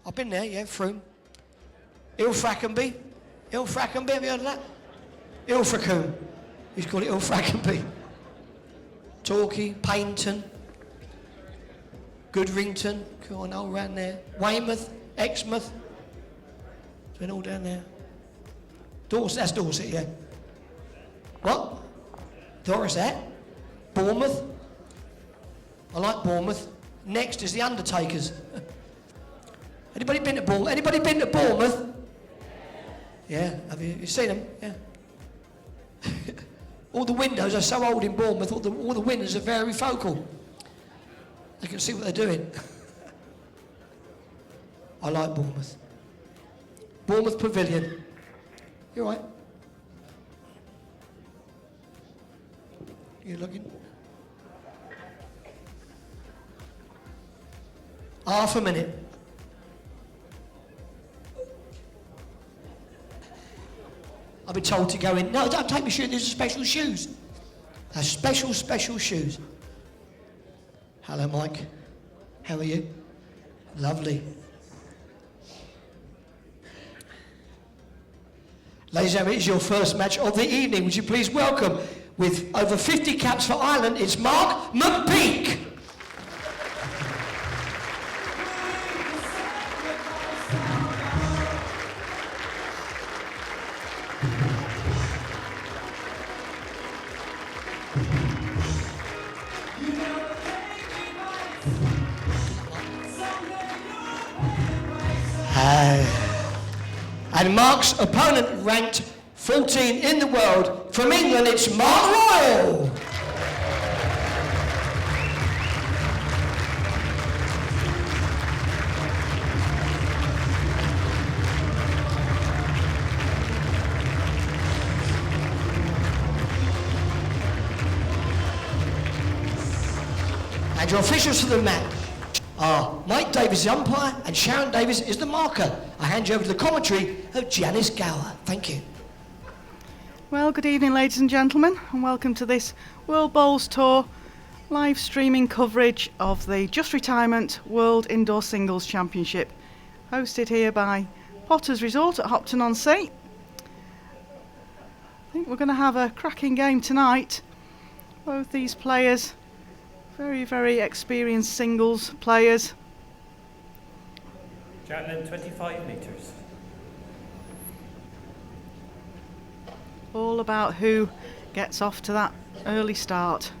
I've been there, yeah, Frome. Ilfracombe. Ilfracombe, have you heard of that? Ilfracombe. He's called it Ilfracombe. Torquay, Paynton, Goodrington, go on, all around there. Weymouth, Exmouth. It's been all down there. Dorset, that's Dorset, yeah. What? Dorset? Bournemouth? I like Bournemouth. Next is the Undertakers. Anybody been to Bournemouth? Anybody been to Bournemouth? Yeah, have you seen them? Yeah. All the windows are so old in Bournemouth, all the windows are very focal. They can see what they're doing. I like Bournemouth. Bournemouth Pavilion. You all right? You looking? Half a minute. I've been told to go in. No, don't take me shoes. These are special shoes. They're special shoes. Hello, Mike. How are you? Lovely. Ladies and gentlemen, it's your first match of the evening. Would you please welcome, with over 50 caps for Ireland, it's Mark McPeak. And Mark's opponent ranked 14 in the world. From England, it's Mark Royal. And your officials for the match are Mike Davis, the umpire, and Sharon Davis is the marker. I hand you over to the commentary of Janice Gower. Thank you. Well, good evening, ladies and gentlemen, and welcome to this World Bowls Tour live streaming coverage of the Just Retirement World Indoor Singles Championship, hosted here by Potters Resort at Hopton-on-Sea. I think we're going to have a cracking game tonight. Both these players, very, very experienced singles players. Javelin 25 metres. All about who gets off to that early start.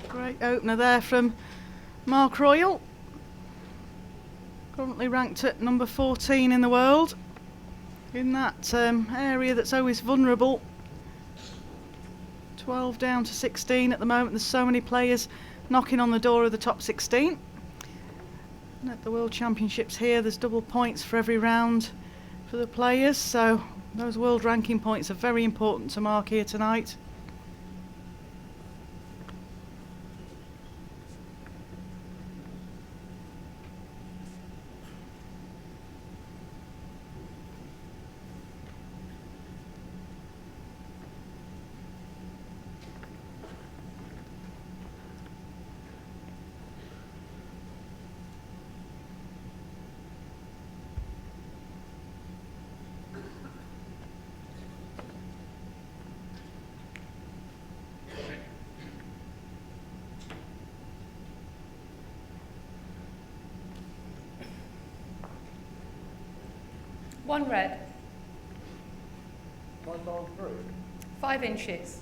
Great opener there from Mark Royal. Currently ranked at number 14 in the world, in that area that's always vulnerable. 12 down to 16 at the moment. There's so many players knocking on the door of the top 16. And at the World Championships here, there's double points for every round for the players, so those world ranking points are very important to mark here tonight. One red. One ball through. 5 inches.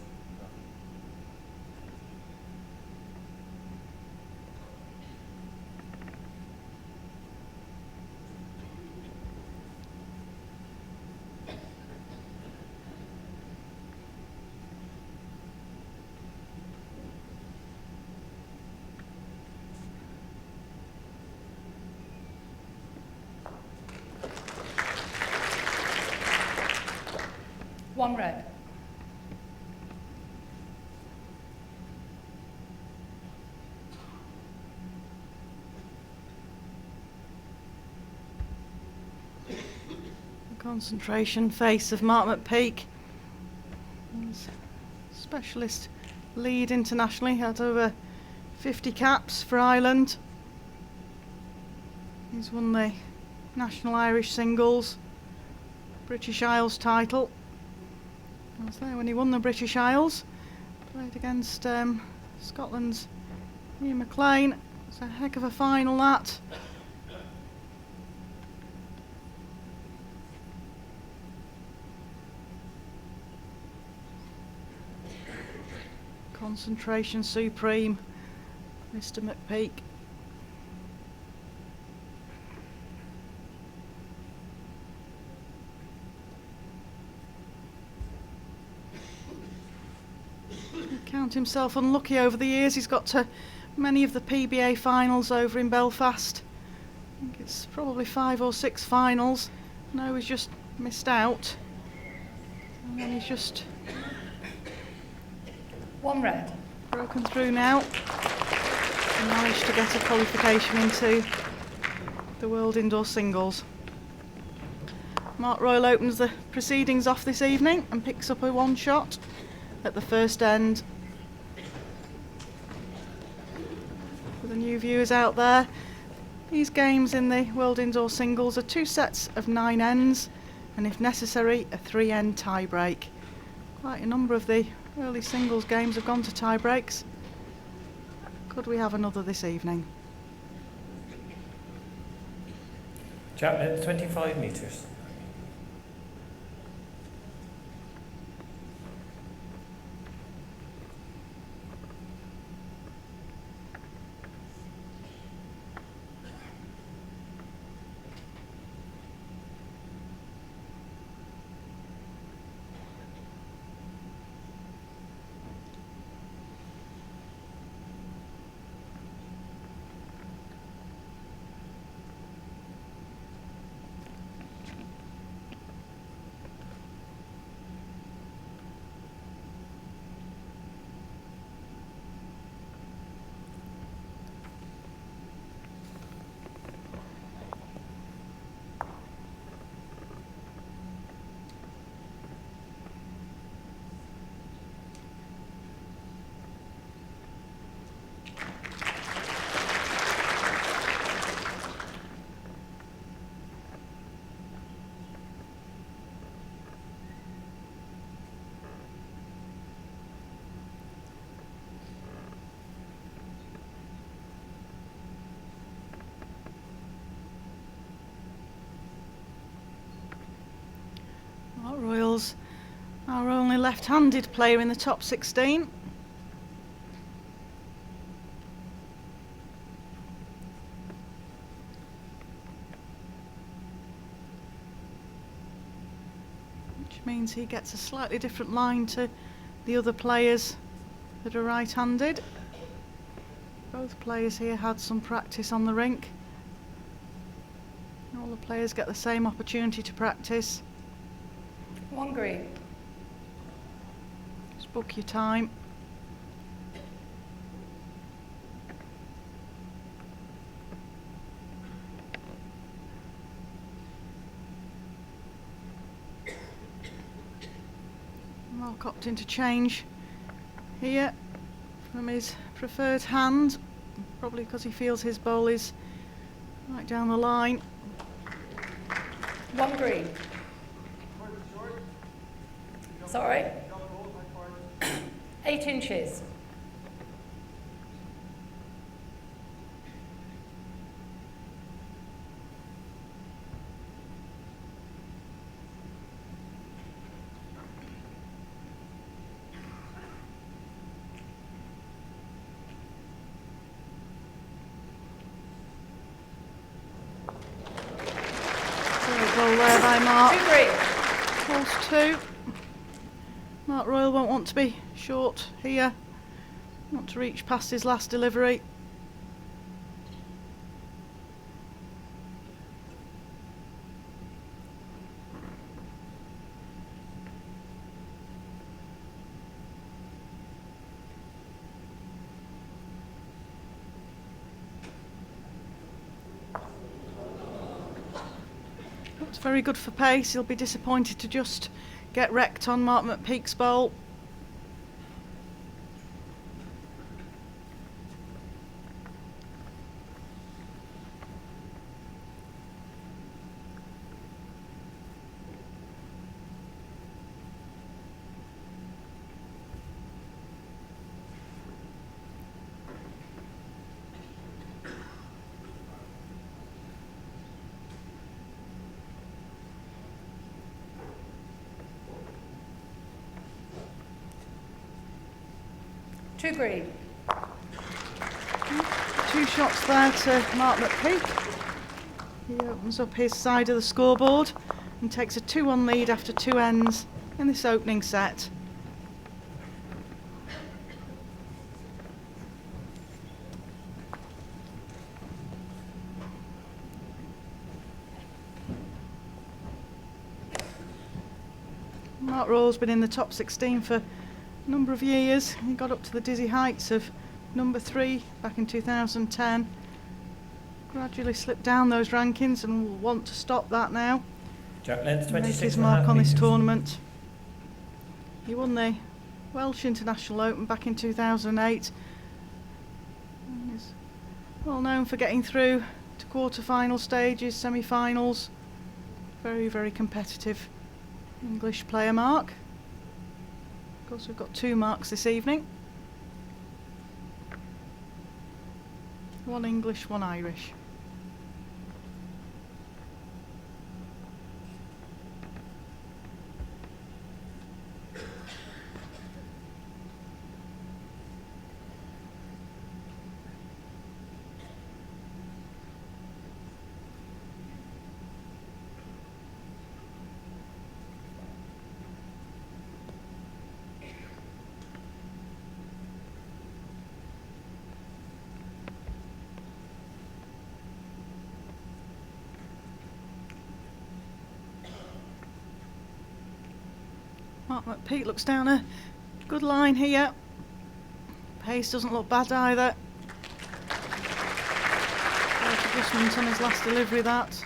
One red. Concentration face of Mark McPeak. He's specialist lead internationally, had over 50 caps for Ireland. He's won the National Irish Singles, British Isles title. I was there when he won the British Isles. Played against Scotland's Ian McLean. It's a heck of a final, that. Concentration supreme, Mr. McPeak. Count himself unlucky over the years. He's got to many of the PBA finals over in Belfast. I think it's probably 5 or 6 finals. No, he's just missed out. And then he's just 1 red. broken through now and managed to get a qualification into the World Indoor Singles. Mark Royal opens the proceedings off this evening and picks up a 1 shot at the first end. For the new viewers out there, these games in the World Indoor Singles are 2 sets of 9 ends and, if necessary, a 3-end tie-break. Quite a number of the early singles games have gone to tie-breaks. Could we have another this evening? Javelin, 25 metres. Mark Royals, our only left-handed player in the top 16. Which means he gets a slightly different line to the other players that are right-handed. Both players here had some practice on the rink. All the players get the same opportunity to practice. 1 green. Just book your time. Mark opting to change here from his preferred hand, probably because he feels his bowl is right down the line. 1 green. Sorry. 8 inches. Great ball there by Mark. 2 green. Falls 2. Mark Royal won't want to be short here. Want to reach past his last delivery. very good for pace. He'll be disappointed to just get wrecked on Mark McPeak's bowl. Two green. 2 shots there to Mark McPeak. He opens up his side of the scoreboard and takes a 2-1 lead after 2 ends in this opening set. Mark Royal's been in the top 16 for a number of years. He got up to the dizzy heights of number 3 back in 2010. Gradually slipped down those rankings and will want to stop that now. Jack length Make 26 his and a mark half on this metres. tournament. He won the Welsh International Open back in 2008. And he's well known for getting through to quarter-final stages, semi-finals. Very, very competitive English player, Mark. Of course, we've got 2 marks this evening. 1 English, 1 Irish. Mark McPeak looks down a good line here. Pace doesn't look bad either. Great adjustment on his last delivery, that.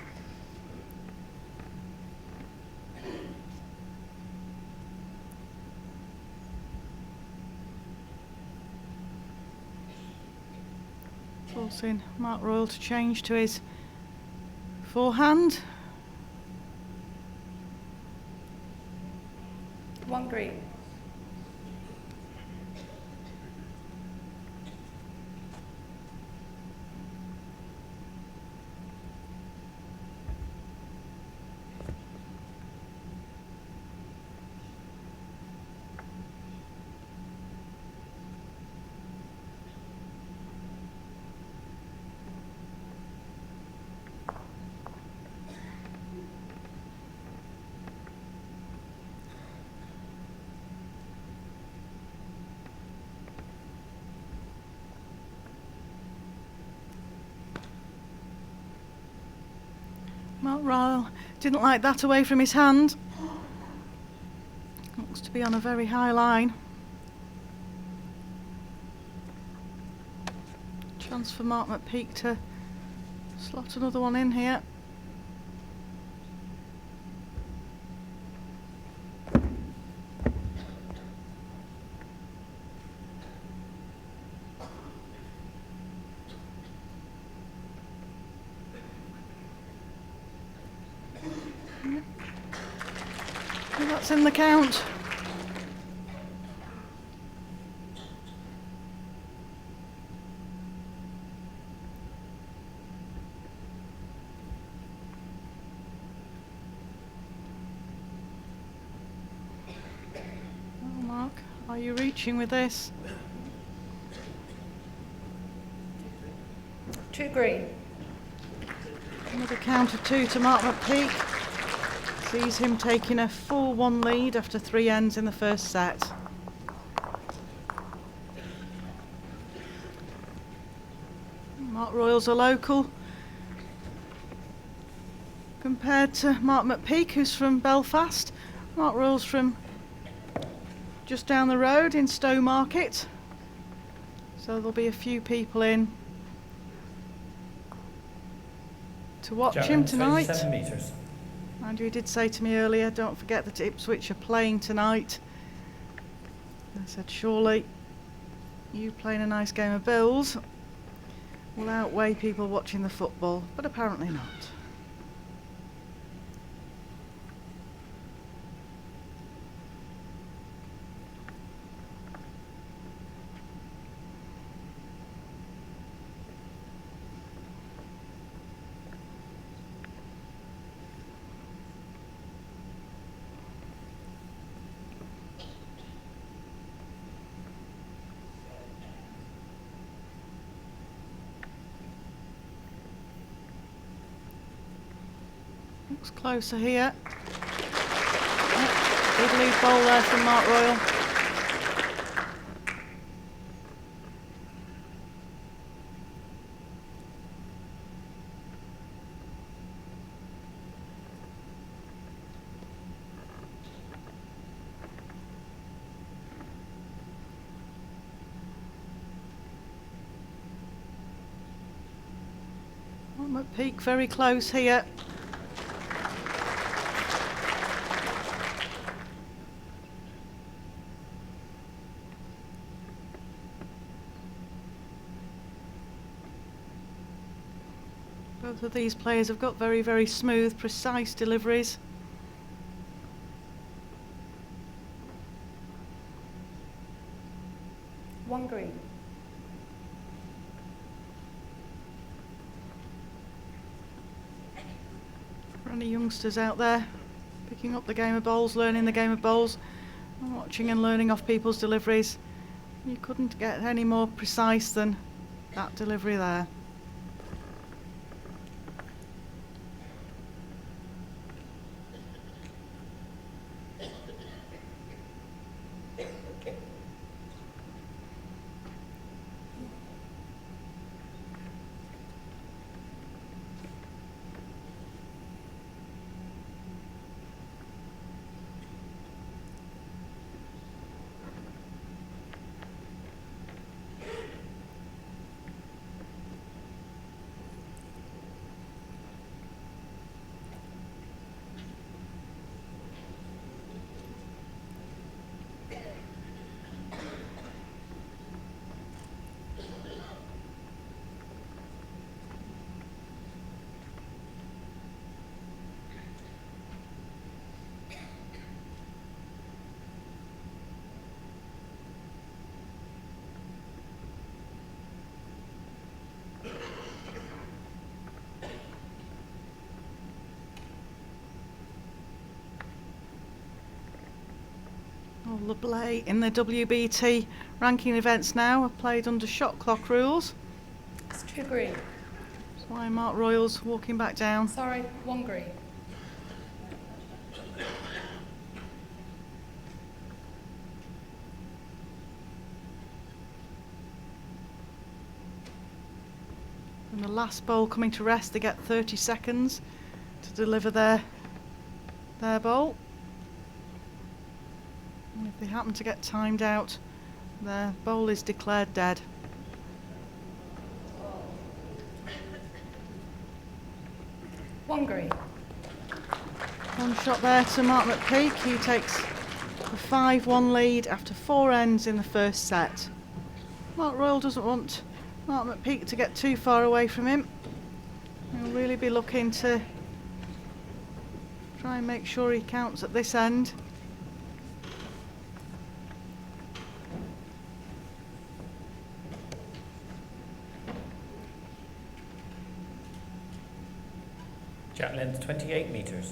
Forcing Mark Royal to change to his forehand. 1 green. Mark Royal didn't like that away from his hand. Looks to be on a very high line. Chance for Mark McPeak to slot another one in here. And that's in the count. Well, Mark, are you reaching with this? 2 green. Another count of 2 to Mark McPeak. Sees him taking a 4-1 lead after 3 ends in the first set. Mark Royal's a local compared to Mark McPeak, who's from Belfast. Mark Royal's from just down the road in Stowmarket. So there'll be a few people in to watch Jack him length tonight. 27 metres. Mind you, he did say to me earlier, don't forget that Ipswich are playing tonight. I said, surely you playing a nice game of bills will outweigh people watching the football, but apparently not. Looks closer here. Yep, big lead ball there from Mark Royal. McPeak very close here. Both of these players have got very, very smooth, precise deliveries. One green. For any youngsters out there picking up the game of bowls, learning the game of bowls, and watching and learning off people's deliveries, you couldn't get any more precise than that delivery there. All the play in the WBT ranking events now are played under shot clock rules. It's 2 green. That's why Mark Royal's walking back down. Sorry, 1 green. And the last bowl coming to rest, they get 30 seconds to deliver their bowl. And if they happen to get timed out, their bowl is declared dead. One green. One shot there to Mark McPeak. He takes the 5-1 lead after 4 ends in the first set. Mark Royal doesn't want Mark McPeak to get too far away from him. He'll really be looking to try and make sure he counts at this end. Jack length 28 metres.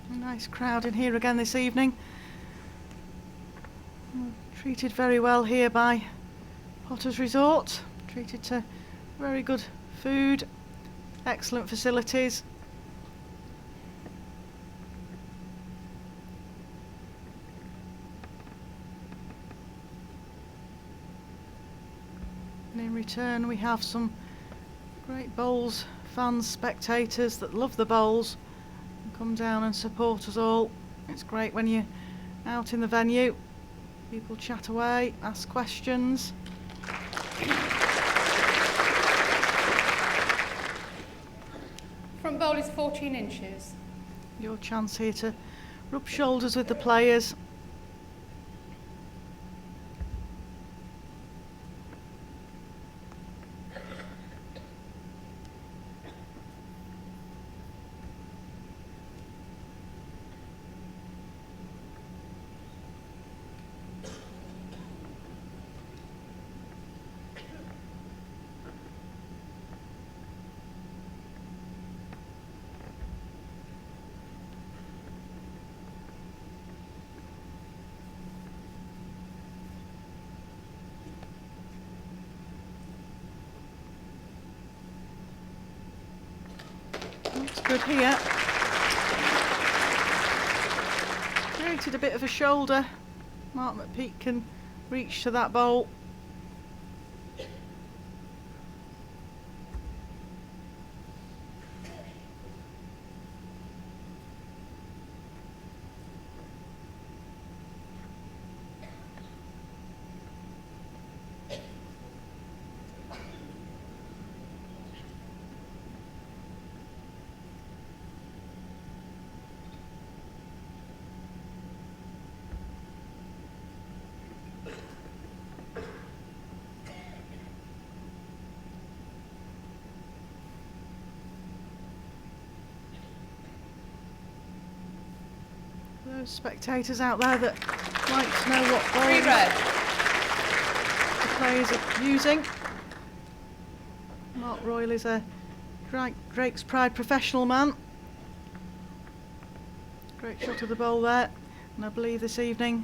A nice crowd in here again this evening. Treated very well here by Potter's Resort. Treated to very good food, excellent facilities. And in return we have some great bowls fans, spectators that love the bowls come down and support us all. It's great when you're out in the venue. People chat away, ask questions. Front bowl is 14 inches. Your chance here to rub shoulders with the players. Looks good here. Created a bit of a shoulder. Mark McPeak can reach to that bowl. Those spectators out there that like to know what 3 bowls red. the players are using. Mark Royal is a Drake's Pride professional man. Great shot of the bowl there. And I believe this evening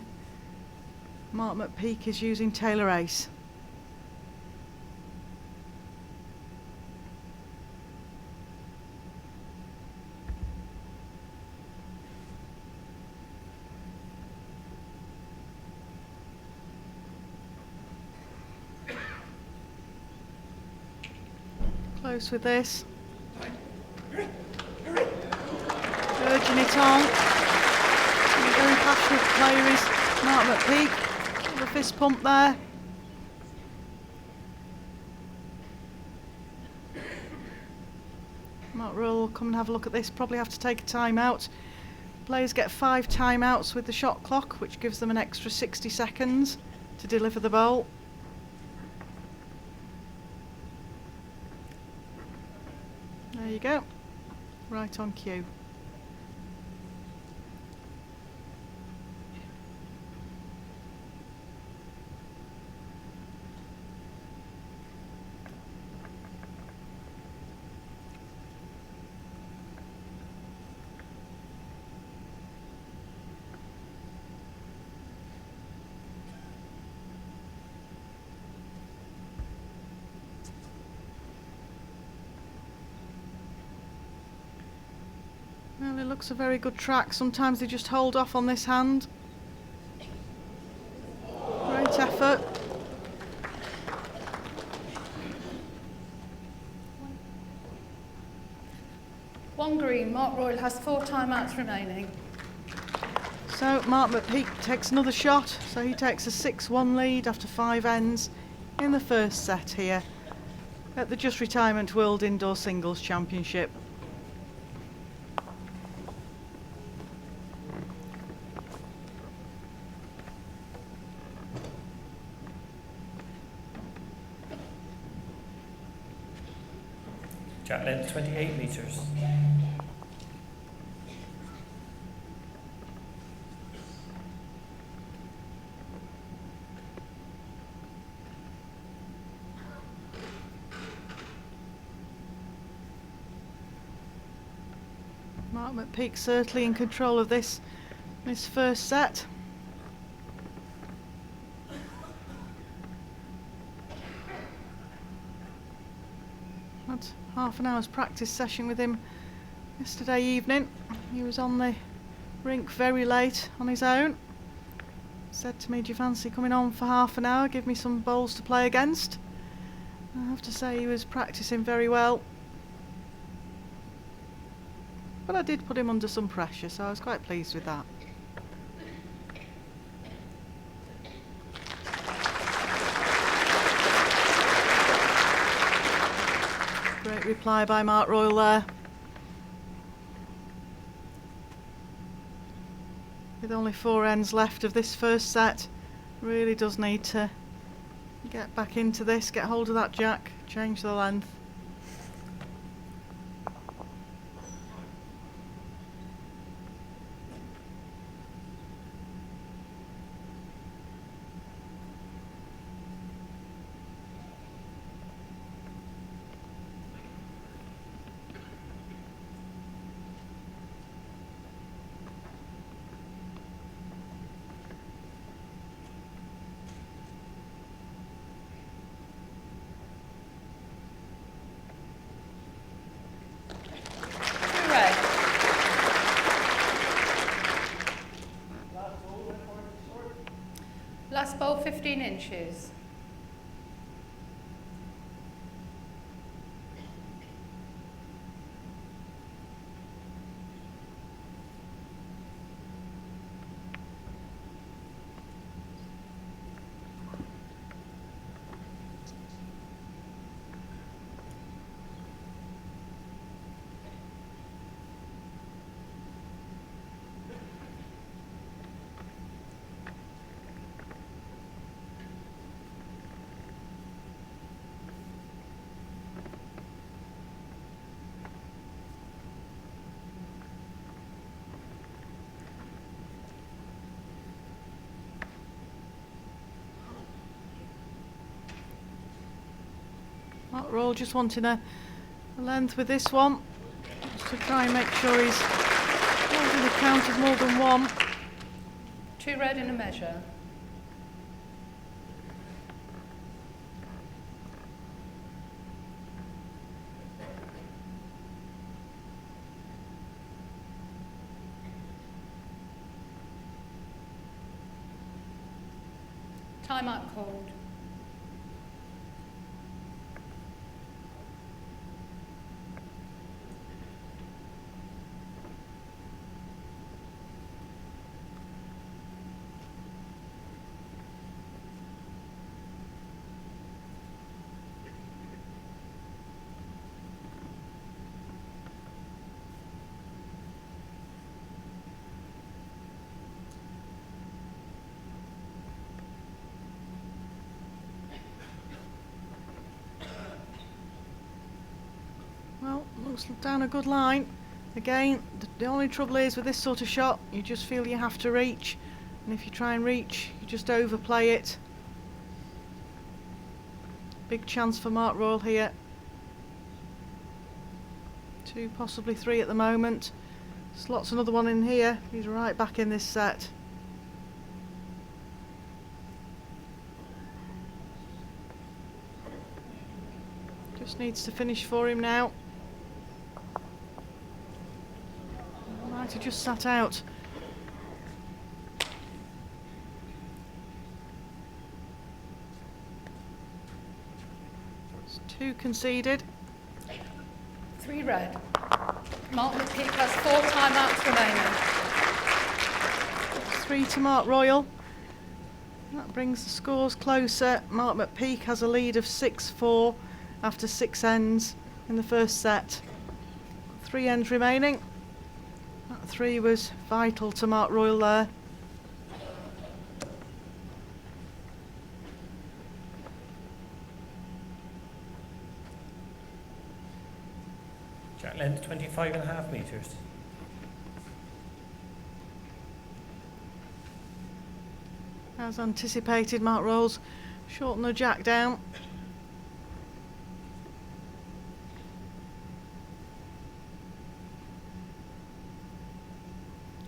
Mark McPeak is using Taylor Ace. Close with this. Urging it on. And a very passionate player is Mark McPeak. The fist pump there. Mark Royal will come and have a look at this. Probably have to take a time out. Players get 5 timeouts with the shot clock, which gives them an extra 60 seconds to deliver the bowl. There you go, right on cue. Well, it looks a very good track. Sometimes they just hold off on this hand. Great effort. One green. Mark Royal has 4 timeouts remaining. So Mark McPeak takes another shot. So he takes a 6-1 lead after 5 ends in the first set here at the Just Retirement World Indoor Singles Championship. Jack length 28 metres. Mark McPeak certainly in control of this first set. Had half an hour's practice session with him yesterday evening. He was on the rink very late on his own. Said to me, do you fancy coming on for half an hour, give me some bowls to play against? I have to say he was practicing very well. but I did put him under some pressure, so I was quite pleased with that. Great reply by Mark Royal there. With only 4 ends left of this first set, really does need to get back into this, get hold of that jack, change the length. Red. Last ball 15 inches. Mark Royal just wanting a length with this one, just to try and make sure he's holding a count of more than 1. 2 red in a measure. Time out called. Well, looks down a good line. Again, the only trouble is with this sort of shot, you just feel you have to reach, and if you try and reach, you just overplay it. Big chance for Mark Royal here. 2, possibly 3 at the moment. Slots another one in here. He's right back in this set. Just needs to finish for him now. Might have just sat out. It's 2 conceded. 3 red. Mark McPeak has 4 timeouts remaining. 3 to Mark Royal. That brings the scores closer. Mark McPeak has a lead of 6-4 after 6 ends in the first set. 3 ends remaining. That 3 was vital to Mark Royal there. Jack length 25.5 metres. As anticipated, Mark Royal's shortened the jack down.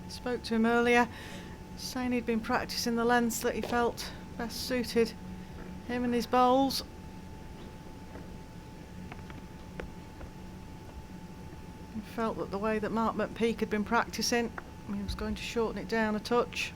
Spoke to him earlier, saying he'd been practicing the lengths that he felt best suited him and his bowls. He felt that the way that Mark McPeak had been practicing, he was going to shorten it down a touch.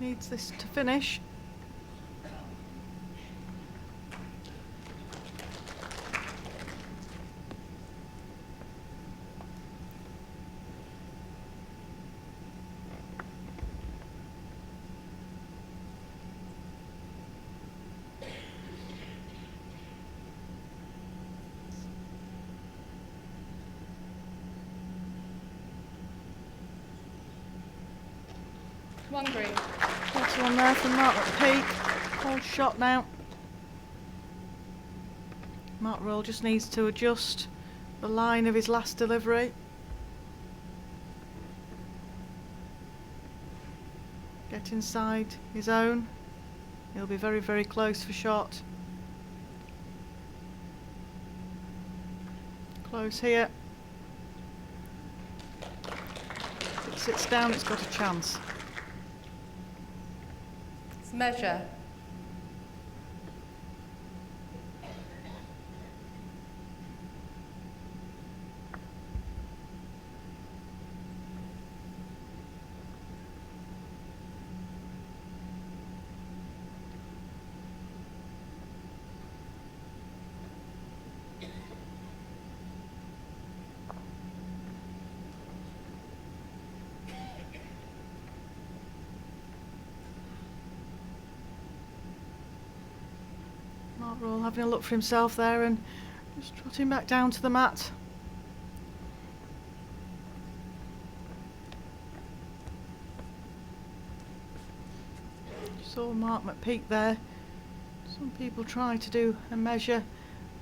needs this to finish. One green. That's one there from Mark McPeak. Hold shot now. Mark Royal just needs to adjust the line of his last delivery. Get inside his own. He'll be very, very close for shot. Close here. If it sits down, it's got a chance. It's measure. Mark Royal having a look for himself there and just trotting back down to the mat. Saw Mark McPeak there. Some people try to do a measure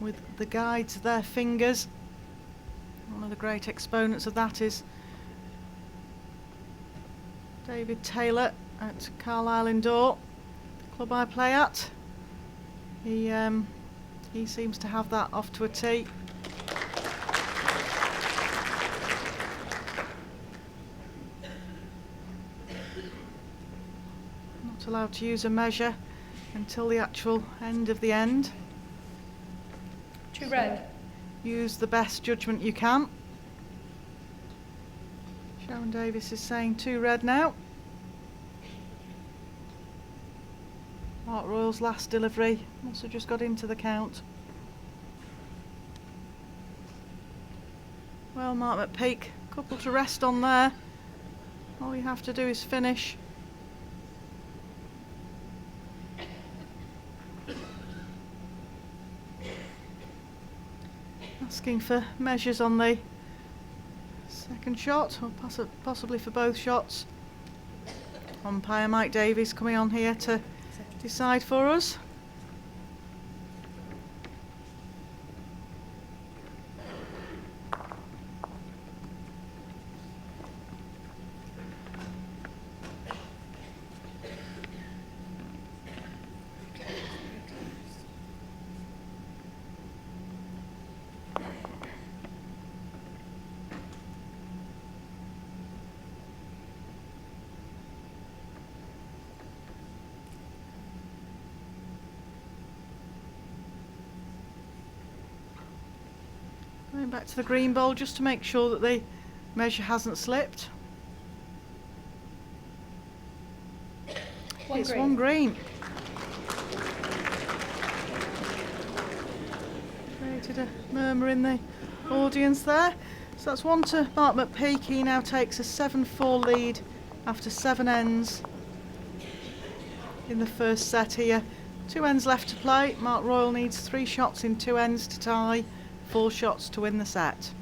with the guide to their fingers. One of the great exponents of that is David Taylor at Carlisle Indoor, the club I play at. He seems to have that off to a tee. Not allowed to use a measure until the actual end of the end. Two red. Use the best judgment you can. Sharon Davis is saying 2 red now. Mark Royal's last delivery must have just got into the count. Well, Mark McPeak, couple to rest on there. All you have to do is finish. Asking for measures on the second shot, or possibly for both shots. Umpire Mike Davies coming on here to decide for us. Going back to the green bowl just to make sure that the measure hasn't slipped. It's one green. Created a murmur in the audience there. So that's one to Mark McPeak. He now takes a 7-4 lead after 7 ends in the first set here. 2 ends left to play. Mark Royal needs 3 shots in 2 ends to tie. 4 shots to win the set.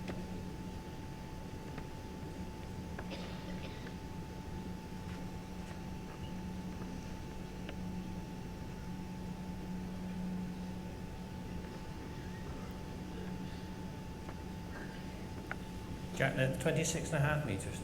Jack, 26.5 metres.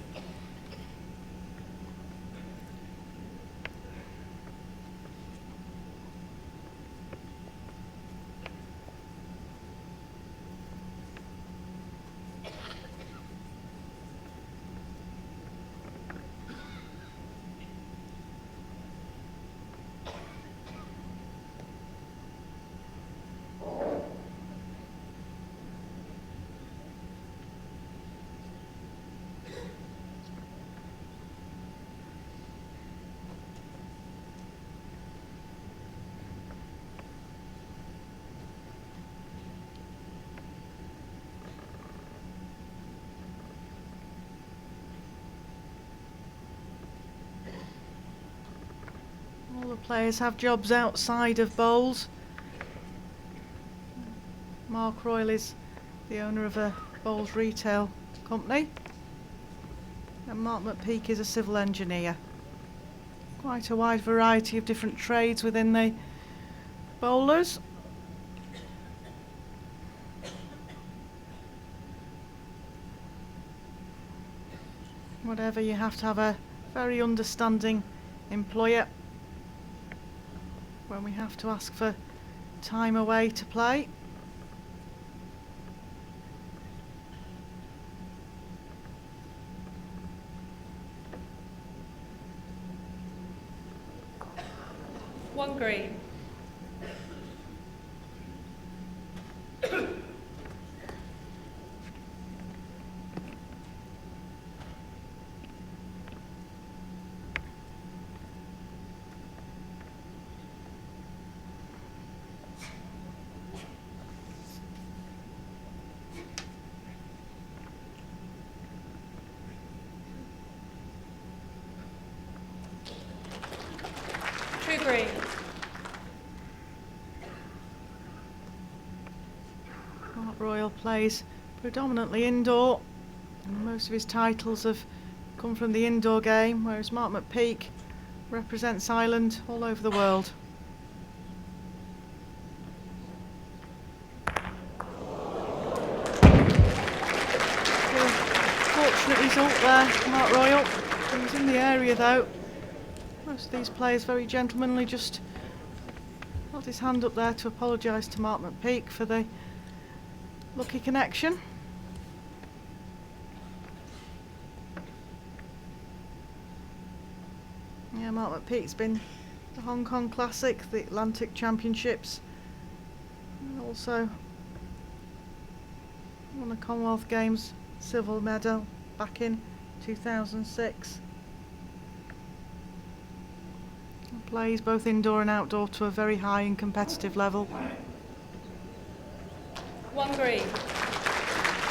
All the players have jobs outside of bowls. Mark Royal is the owner of a bowls retail company, and Mark McPeak is a civil engineer. Quite a wide variety of different trades within the bowlers. Whatever, you have to have a very understanding employer when we have to ask for time away to play. One green. Two green. Mark Royal plays predominantly indoor, and most of his titles have come from the indoor game, whereas Mark McPeak represents Ireland all over the world. Fortunate result there, Mark Royal. He was in the area though. Most of these players very gentlemanly, just held his hand up there to apologise to Mark McPeak for the lucky connection. Yeah, Mark McPeak's been the Hong Kong Classic, the Atlantic Championships, and also won the Commonwealth Games silver medal back in 2006. And plays both indoor and outdoor to a very high and competitive level. One green.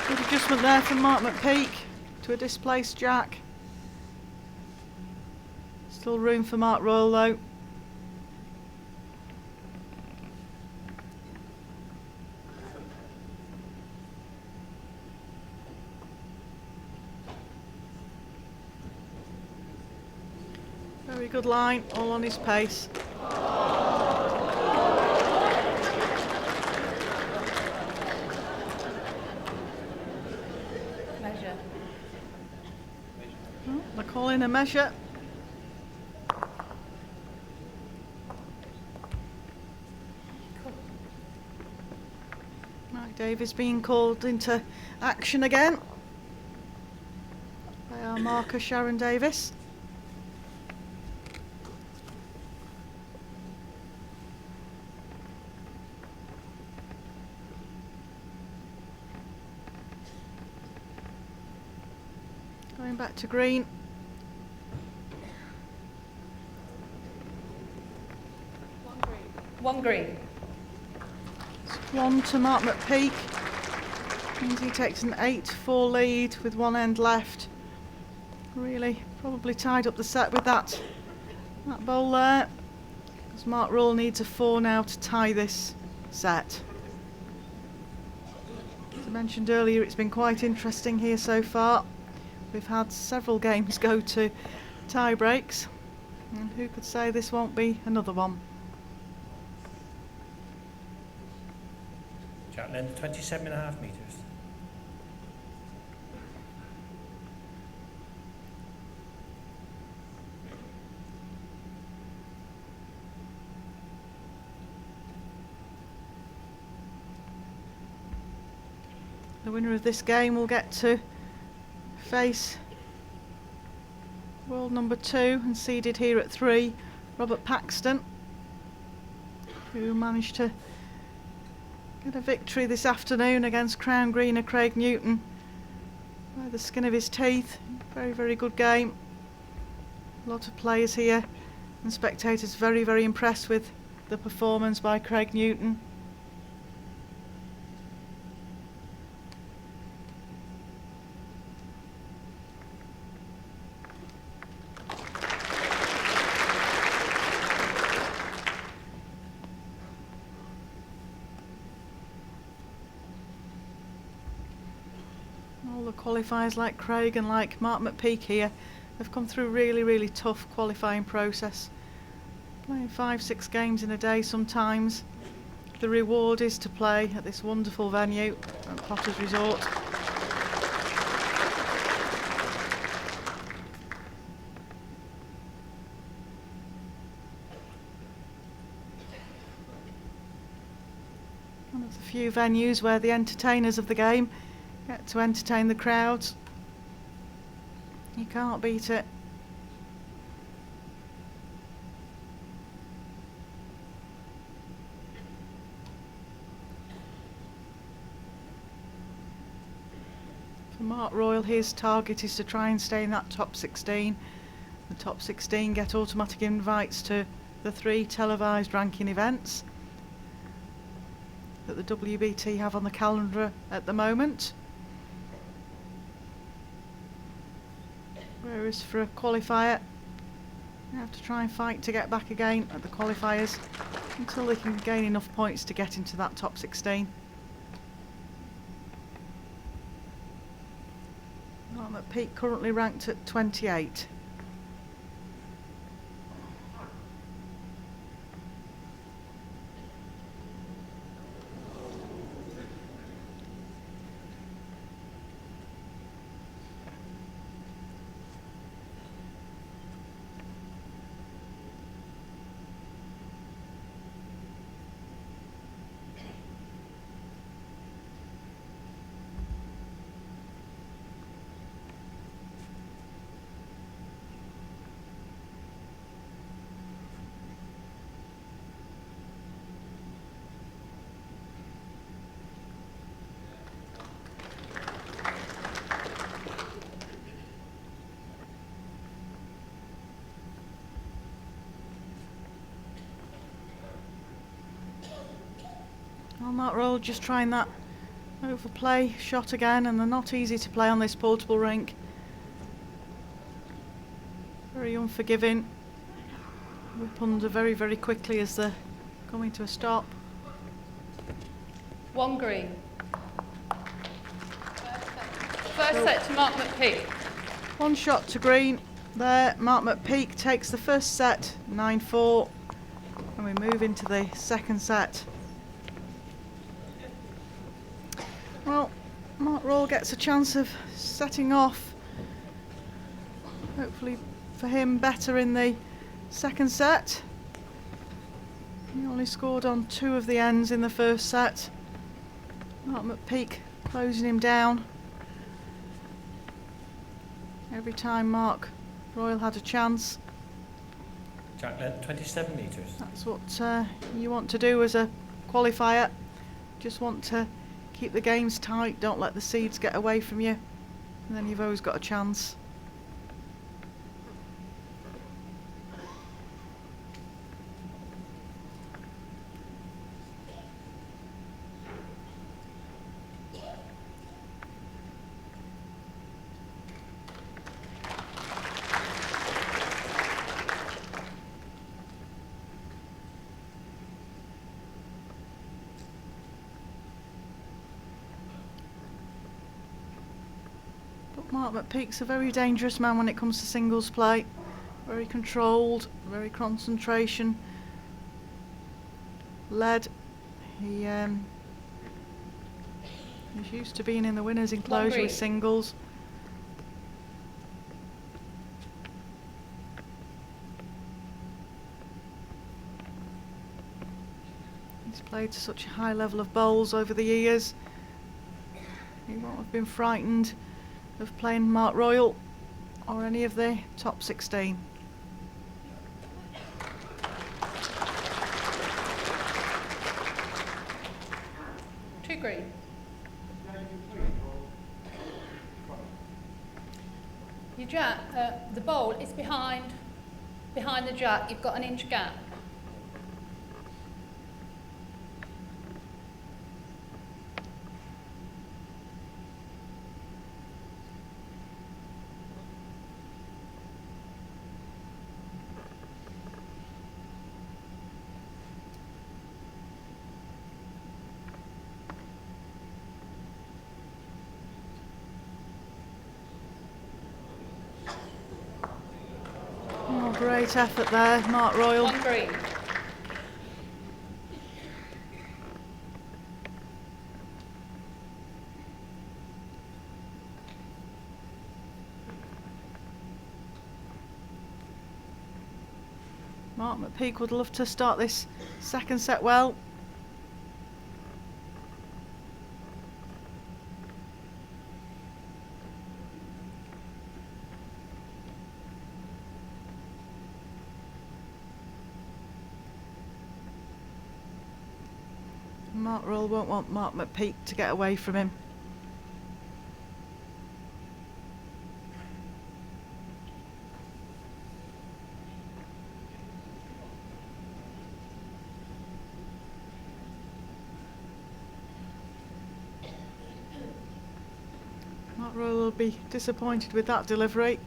Good adjustment there from Mark McPeak to a displaced Jack. Still room for Mark Royal though. Very good line, all on his pace. Measure. Oh, they're calling a measure. Mike Davies being called into action again by our marker Sharon Davis. Going back to green. One green. One to Mark McPeak. Means he takes an 8-4 lead with one end left. Really, probably tied up the set with that bowl there. Because Mark Royal needs a 4 now to tie this set. As I mentioned earlier, it's been quite interesting here so far. We've had several games go to tie breaks, and who could say this won't be another one? Jack length 27.5 metres. The winner of this game will get to face world number 2 and seeded here at 3, Robert Paxton, who managed to get a victory this afternoon against crown greener Craig Newton by the skin of his teeth. Very, very good game. A lot of players here and spectators very, very impressed with the performance by Craig Newton. qualifiers like Craig and like Mark McPeak here have come through really tough qualifying process. Playing 5-6 games in a day sometimes. The reward is to play at this wonderful venue at Potters Resort. One of the few venues where the entertainers of the game get to entertain the crowds. You can't beat it. For Mark Royal, his target is to try and stay in that top 16. The top 16 get automatic invites to the 3 televised ranking events that the WBT have on the calendar at the moment. Whereas for a qualifier, you have to try and fight to get back again at the qualifiers until they can gain enough points to get into that top 16. Mark McPeak currently ranked at 28. Well, Mark Royal just trying that overplay shot again, and they're not easy to play on this portable rink. Very unforgiving. Whip under very quickly as they're coming to a stop. 1 green. First set to Mark McPeak. 1 shot to green there. Mark McPeak takes the first set, 9-4, and we move into the second set. Well, Mark Royal gets a chance of setting off, hopefully for him, better in the second set. He only scored on 2 of the ends in the first set. Mark McPeak closing him down. Every time Mark Royal had a chance. Jack length 27 metres. That's what you want to do as a qualifier. Just want to keep the games tight, don't let the seeds get away from you, and then you've always got a chance. Mark McPeak's a very dangerous man when it comes to singles play. Very controlled, very concentration led. He's used to being in the winners' enclosure with singles. He's played to such a high level of bowls over the years. He won't have been frightened of playing Mark Royal or any of the top 16. Two green. Your jack, the bowl is behind the jack. You've got an inch gap. Great effort there, Mark Royal. 1 green. Mark McPeak would love to start this second set well. Mark Royal won't want Mark McPeak to get away from him. Mark Royal will be disappointed with that delivery.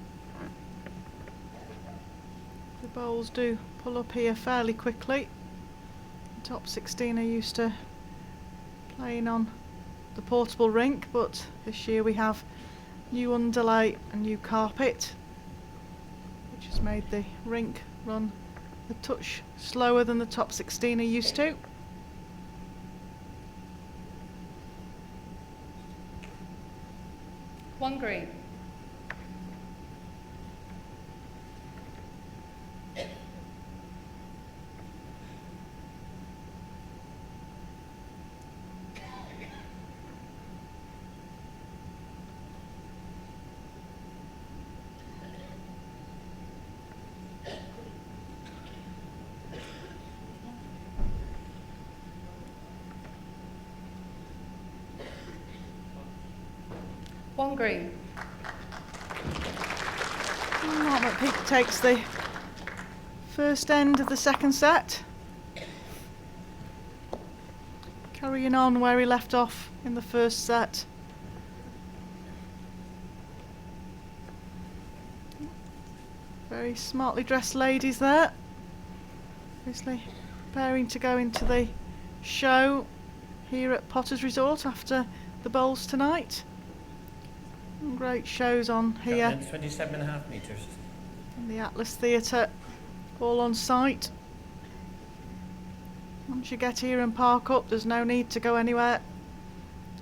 The bowls do pull up here fairly quickly. The top 16 are used to playing on the portable rink, but this year we have new underlay and new carpet, which has made the rink run a touch slower than the top 16 are used to. One green. One green. Mark McPeak takes the first end of the second set, carrying on where he left off in the first set. Very smartly dressed ladies there, obviously preparing to go into the show here at Potter's Resort after the bowls tonight. Some great shows on here. 27.5 metres. In the Atlas Theatre, all on site. Once you get here and park up, there's no need to go anywhere.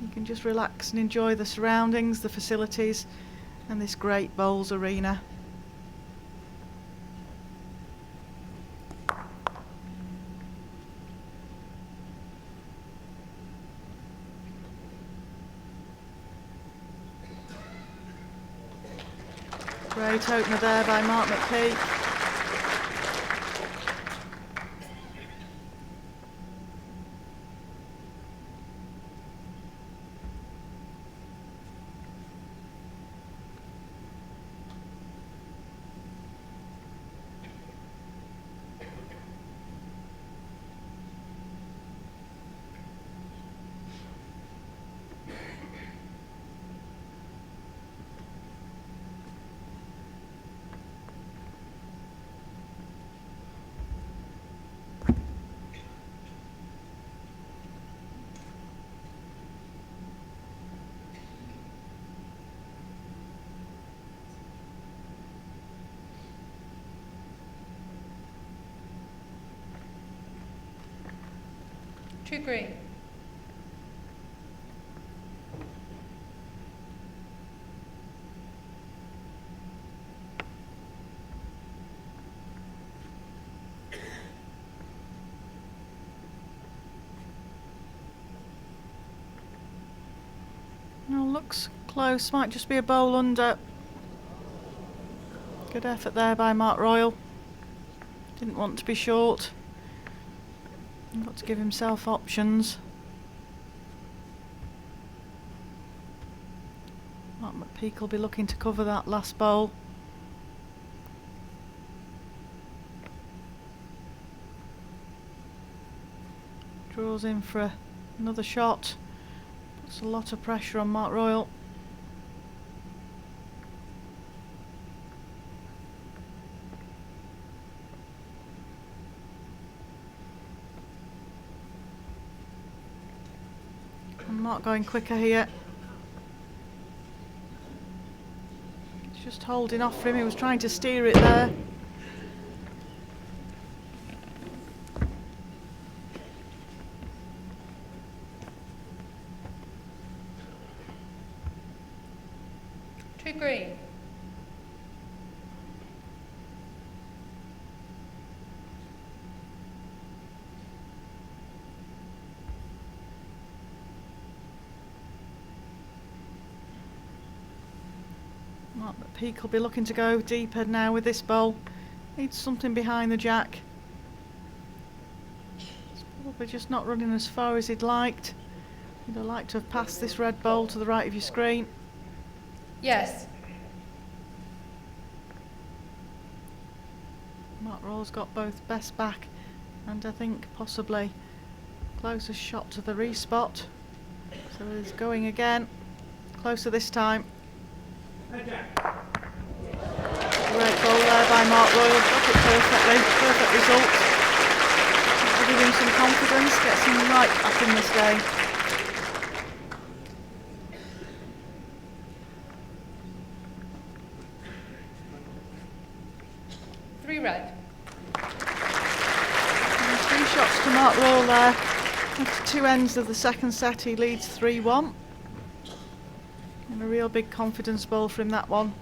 You can just relax and enjoy the surroundings, the facilities, and this great bowls arena. Great opener there by Mark McPeak. Two green. Oh, looks close, might just be a bowl under. Good effort there by Mark Royal. Didn't want to be short. Got to give himself options. Mark McPeak will be looking to cover that last bowl. Draws in for another shot. Puts a lot of pressure on Mark Royal. Mark going quicker here. It's just holding off for him. He was trying to steer it there. green. Mark McPeak will be looking to go deeper now with this bowl. Needs something behind the jack. It's probably just not running as far as he'd liked. He'd have liked to have passed this red bowl to the right of your screen. Yes. Mark Royal's got both best back and I think possibly closest shot to the respot. So he's going again. Closer this time. Great goal there by Mark Royal. Got it perfectly. Perfect result. That'll give him some confidence. Gets him right back in this game. Three red. And 3 shots to Mark Royal there. After 2 ends of the second set, he leads 3-1. And a real big confidence ball from that one.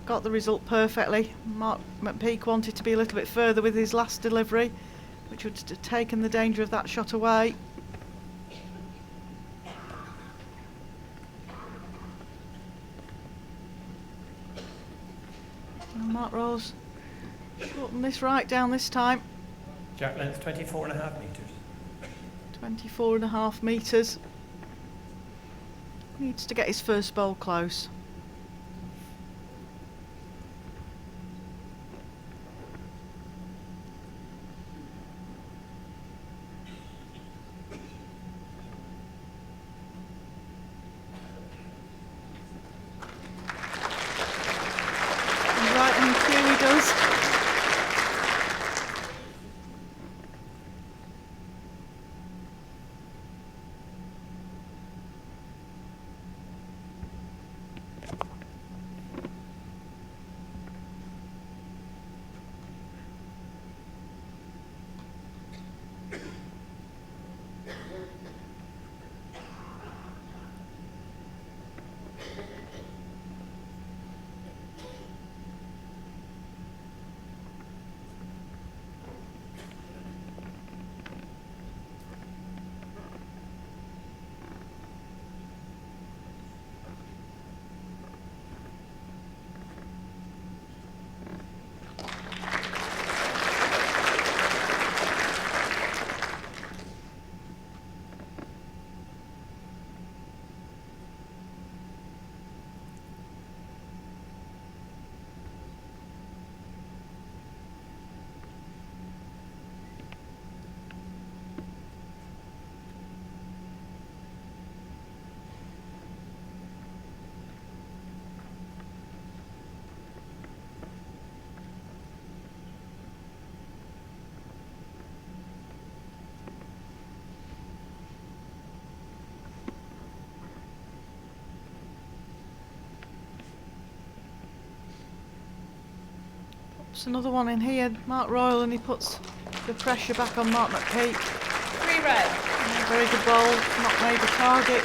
Got the result perfectly. Mark McPeak wanted to be a little bit further with his last delivery, which would have taken the danger of that shot away. And Mark Royal's shortened this right down this time. Jack length 24.5 metres. 24.5 metres. Needs to get his first bowl close. And right on cue he does. Pops another one in here, Mark Royal, and he puts the pressure back on Mark McPeak. 3 red. And a very good ball, not made the target.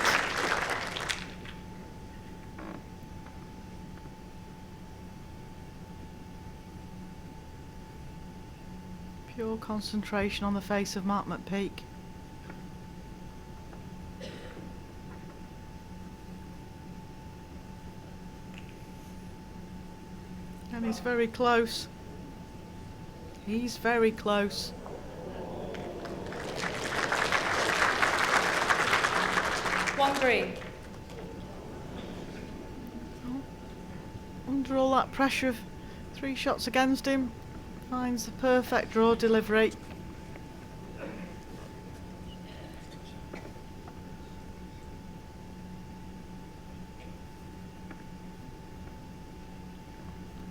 Pure concentration on the face of Mark McPeak. And he's very close. He's very close. One green. Under all that pressure of 3 shots against him, finds the perfect draw delivery.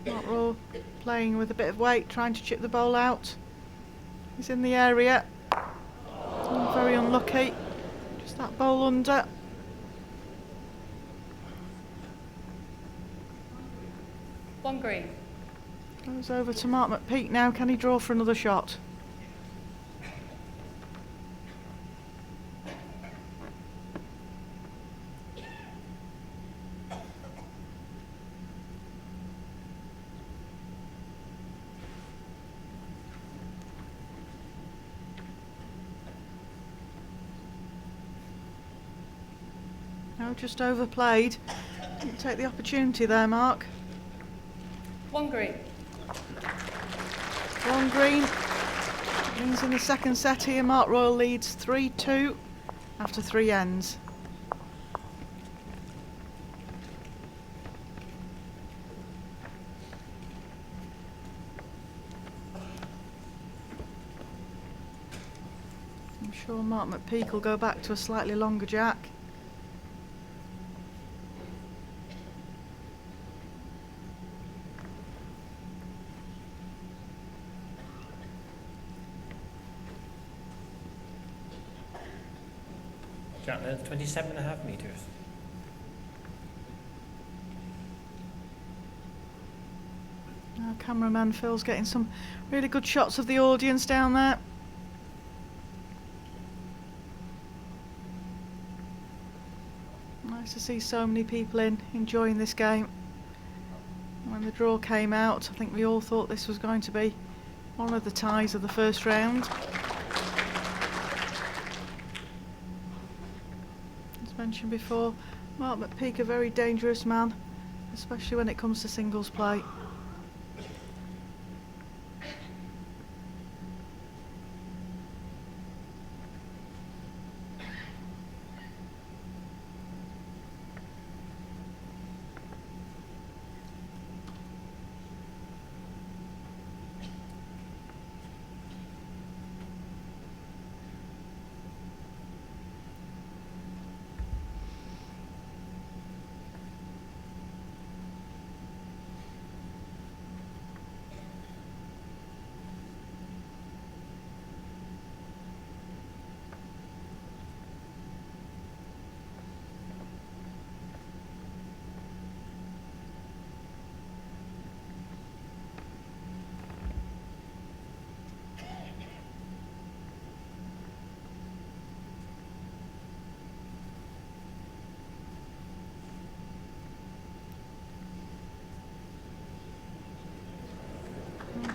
Mark Royal playing with a bit of weight, trying to chip the ball out. He's in the area. Very unlucky. Just that bowl under. One green. Goes over to Mark McPeak now. Can he draw for another shot? No, just overplayed. Didn't take the opportunity there, Mark. 1 green. 1 green. Wins in the second set here. Mark Royal leads 3-2 after 3 ends. I'm sure Mark McPeak will go back to a slightly longer jack. Jack length 27.5 metres. Our cameraman Phil's getting some really good shots of the audience down there. Nice to see so many people enjoying this game. When the draw came out, I think we all thought this was going to be one of the ties of the first round. As mentioned before, Mark McPeak, a very dangerous man, especially when it comes to singles play.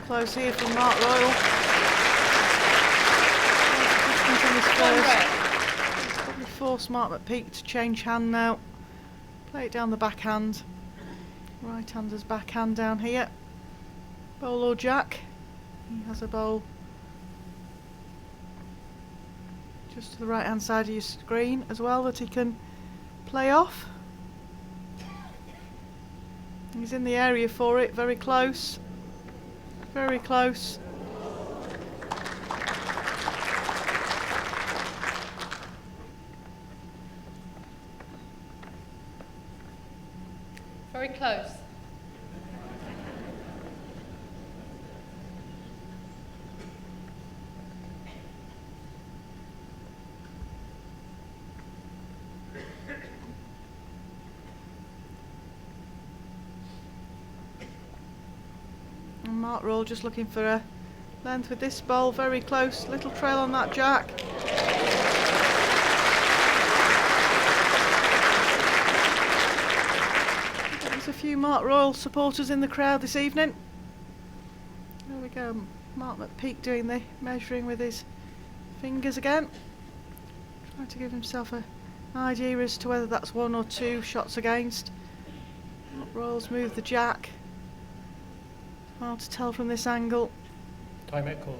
Close here from Mark Royal. Probably force Mark McPeak to change hand now. Play it down the backhand. Right-hander's backhand down here. Bowl or jack. He has a bowl just to the right-hand side of your screen as well that he can play off. He's in the area for it, very close. Very close. Very close. And Mark Royal just looking for a length with this bowl, very close, little trail on that jack. There's a few Mark Royal supporters in the crowd this evening. There we go, Mark McPeak doing the measuring with his fingers again. Trying to give himself an idea as to whether that's 1 or 2 shots against. Mark Royal's moved the jack. Hard to tell from this angle. Time out call.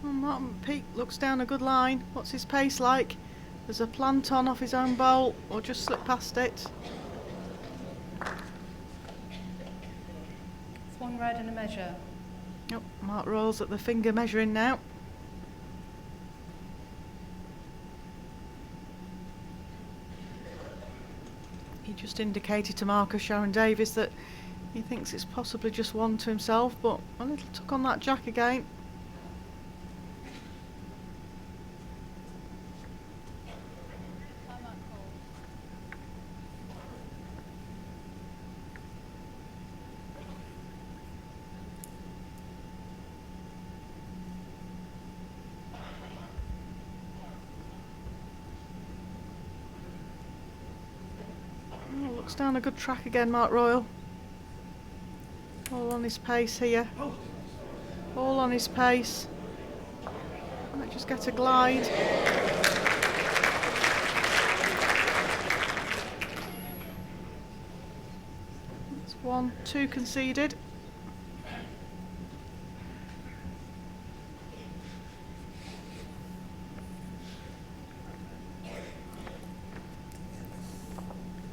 Mark McPeak looks down a good line. What's his pace like? There's a plant on off his own bowl, or just slip past it. It's 1 red and a measure. Yep, Mark Royal's at the finger measuring now. He just indicated to Marcus Sharon Davis that he thinks it's possibly just 1 to himself, but a little tuck on that jack again. Looks down a good track again, Mark Royal. All on his pace here. All on his pace. Might just get a glide. That's 1, 2 conceded.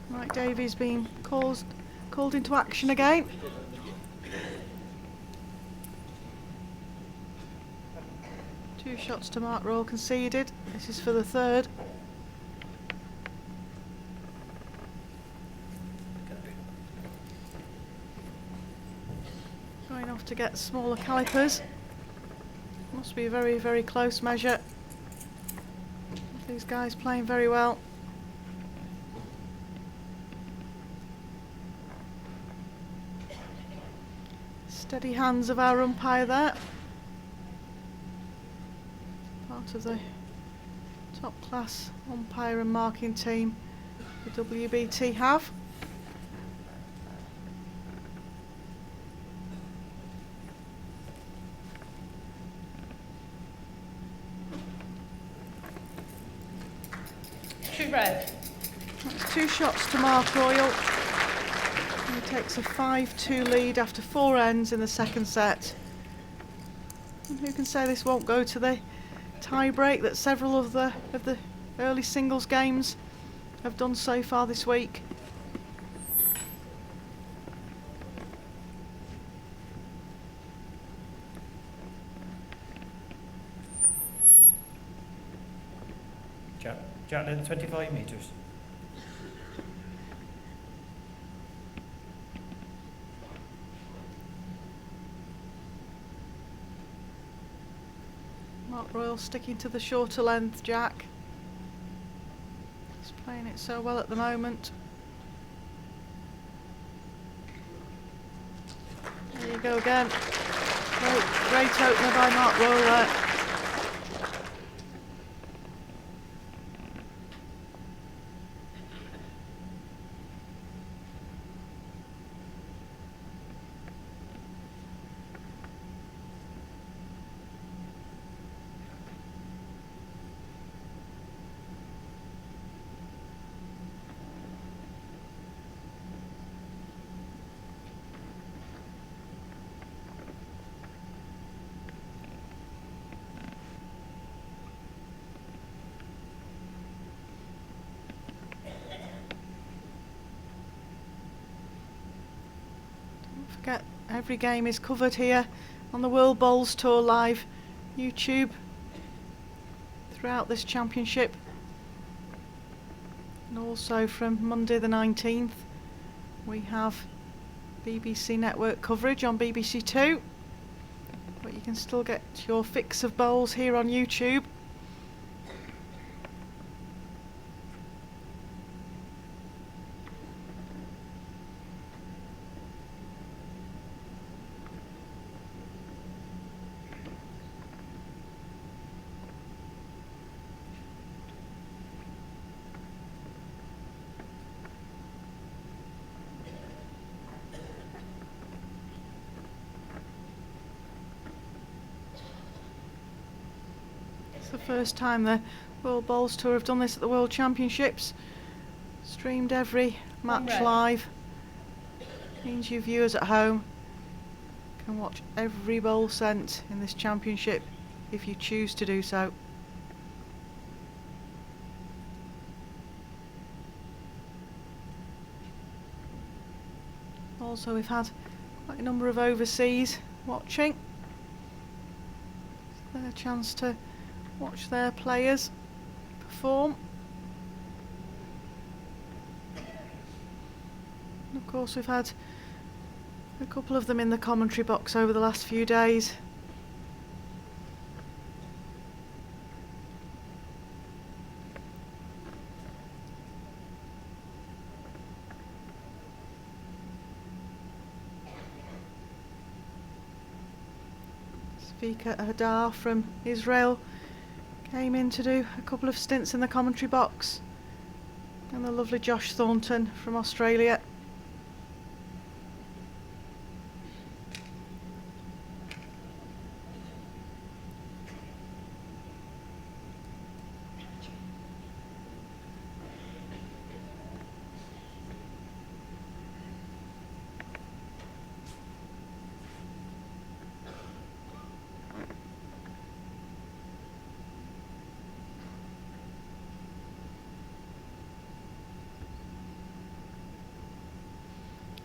Mike Davies being called into action again. Two shots to Mark Royal conceded. This is for the third. Going off to get smaller calipers. Must be a very, very close measure. These guys playing very well. Steady hands of our umpire there. Part of the top class umpire and marking team the WBT have. Shoot red. That's 2 shots to Mark Royal. He takes a 5-2 lead after 4 ends in the second set. And who can say this won't go to the tie break that several of the early singles games have done so far this week. Jack length 25 metres. Mark Royal sticking to the shorter length, Jack. He's playing it so well at the moment. There you go again. Great opener by Mark Royal there. Forget, every game is covered here on the World Bowls Tour Live YouTube throughout this championship, and also from Monday the 19th we have BBC Network coverage on BBC Two, but you can still get your fix of bowls here on YouTube. The first time the World Bowls Tour have done this at the World Championships. Streamed every match live. Means you viewers at home can watch every bowl sent in this championship if you choose to do so. Also, we've had quite a number of overseas watching. It's their chance to watch their players perform. And of course, we've had a couple of them in the commentary box over the last few days. Vika Hadar from Israel came in to do a couple of stints in the commentary box And the lovely Josh Thornton from Australia.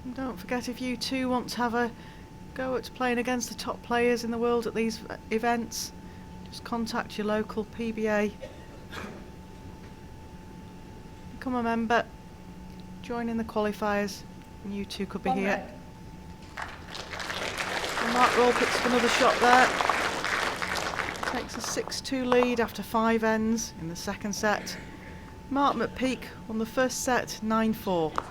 And don't forget, if you too want to have a go at playing against the top players in the world at these events, just contact your local PBA. Become a member, join in the qualifiers, and you too could be One here. red. And Mark Roll picks up another shot there. Takes a 6-2 lead after 5 ends in the second set. Mark McPeak won the first set 9-4.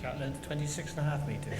Jack length 26.5 metres.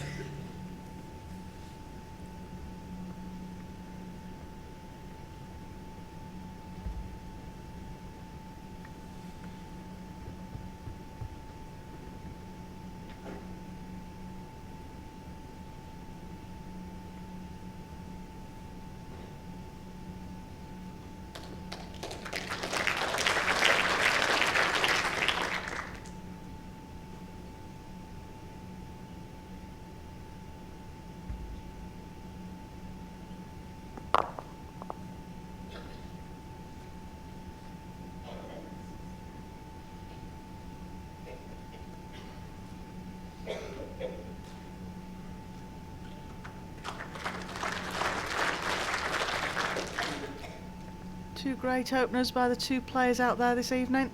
Two great openers by the two players out there this evening.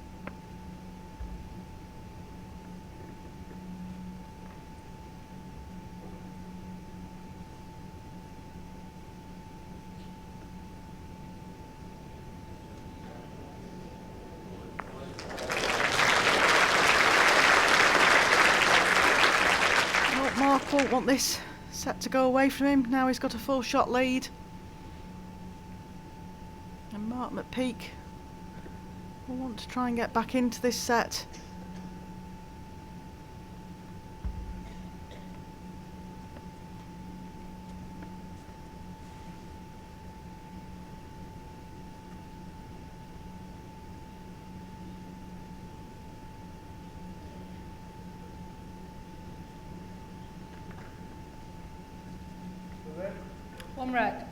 Well, Mark won't want this set to go away from him. Now he's got a full shot lead. And Mark McPeak will want to try and get back into this set. One red.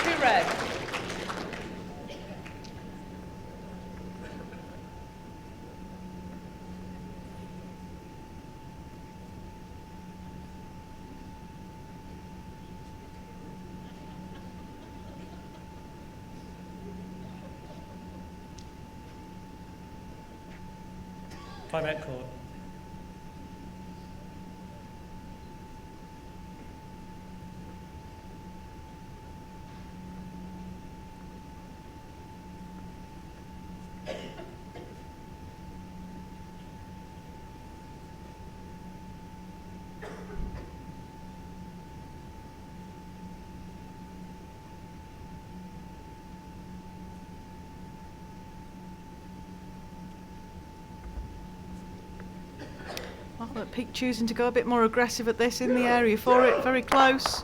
Two red. Time at court. Mark McPeak choosing to go a bit more aggressive at this, in the area for it, very close.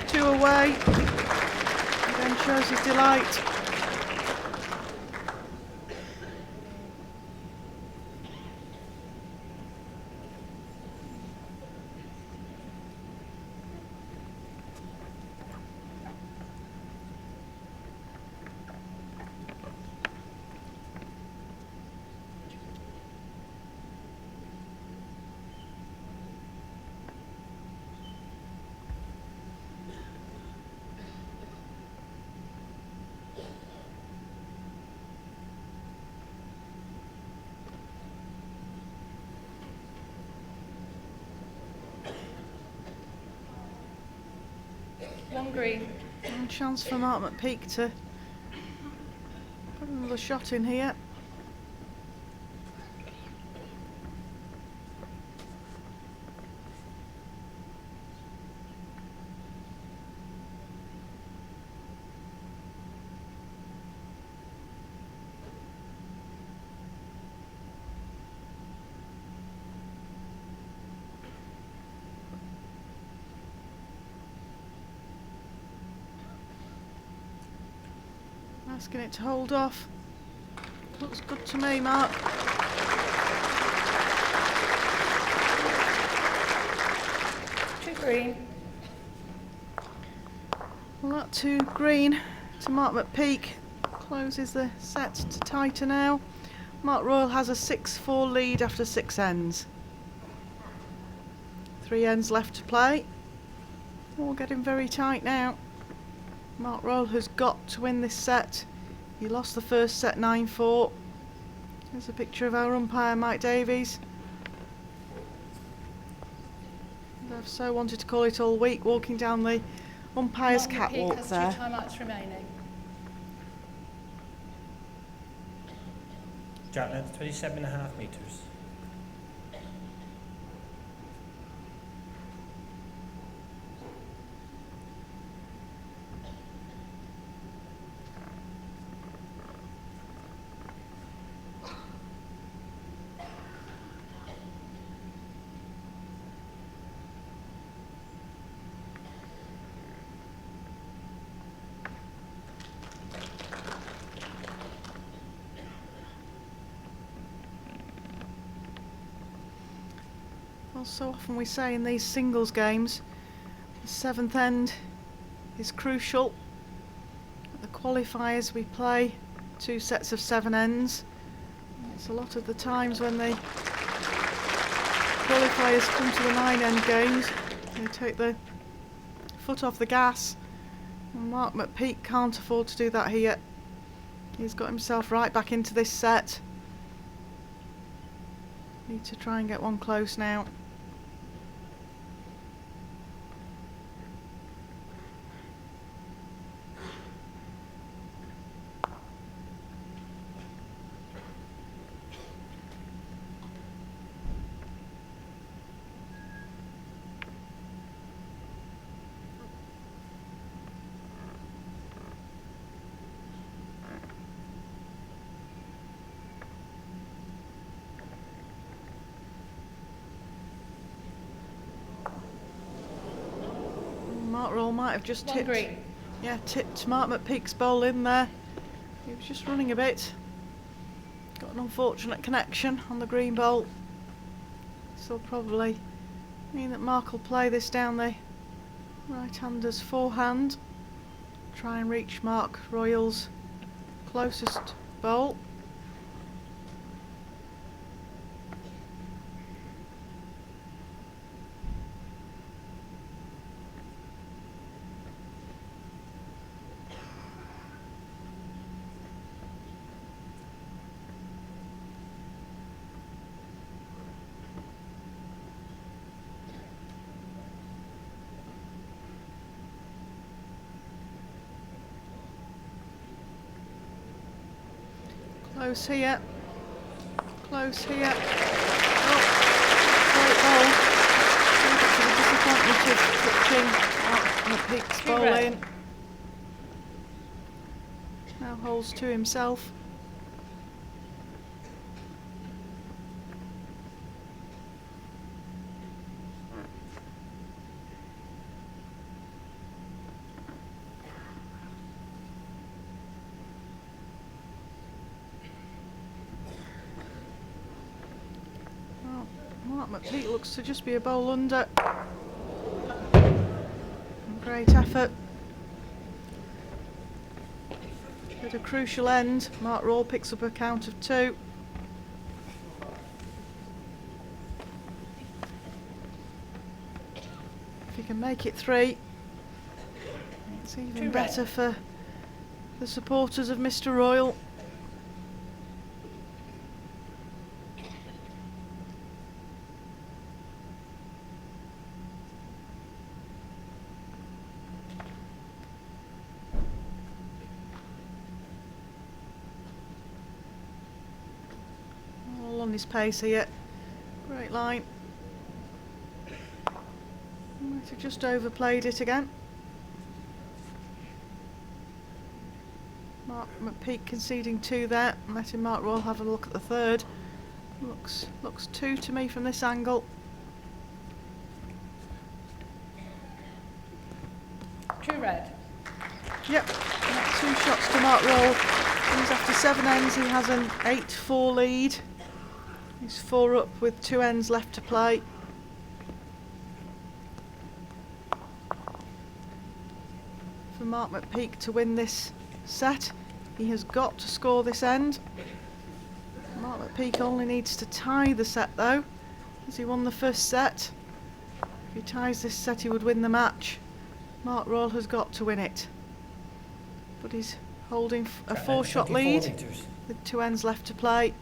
Two away. Again shows his delight. Long green. And chance for Mark McPeak to put another shot in here. Asking it to hold off. Looks good to me, Mark. Too green. Well, that 2 green to Mark McPeak closes the set to tighter now. Mark Royal has a 6-4 lead after 6 ends. 3 ends left to play. All getting very tight now. Mark Royal has got to win this set. He lost the first set 9-4. Here's a picture of our umpire, Mike Davies. I've so wanted to call it all week, walking down the umpire's Mark McPeak catwalk has there. 2 timeouts remaining. Jack length 27.5 metres. Well, so often we say in these singles games, the 7th end is crucial. At the qualifiers we play 2 sets of 7 ends. It's a lot of the times when the qualifiers come to the 9-end games, they take the foot off the gas. And Mark McPeak can't afford to do that here. He's got himself right back into this set. Need to try and get one close now. Mark Royal might have just Long tipped. green. Yeah, tipped Mark McPeak's bowl in there. He was just running a bit. Got an unfortunate connection on the green bowl. This will probably mean that Mark will play this down the right-hander's forehand. Try and reach Mark Royal's closest bowl. Close here. Close here. Oh, great bowl. To the disappointment of touching McPeak's bowl red. in. Now holds to himself. Mark McPeak looks to just be a bowl under. Great effort. At a crucial end, Mark Royal picks up a count of 2. If he can make it 3, it's even Too better red. for the supporters of Mr. Royal. holding his pace here. Great line. Might have just overplayed it again. Mark McPeak conceding 2 there, and letting Mark Royal have a look at the third. Looks 2 to me from this angle. True red. Yep, that's 2 shots to Mark Royal. He's after 7 ends, he has an 8-4 lead. He's 4 up with 2 ends left to play. For Mark McPeak to win this set, he has got to score this end. Mark McPeak only needs to tie the set though, as he won the first set. If he ties this set, he would win the match. Mark Royal has got to win it. But he's holding a 4-shot lead meters. with 2 ends left to play.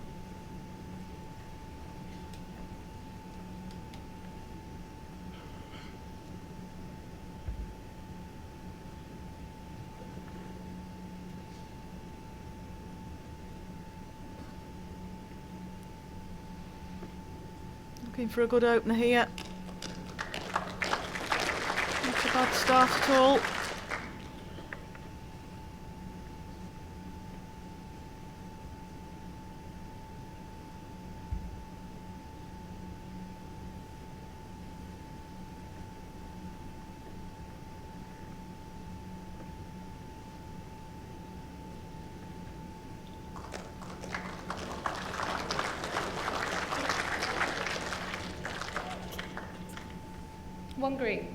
Looking for a good opener here. Not a bad start at all. One green.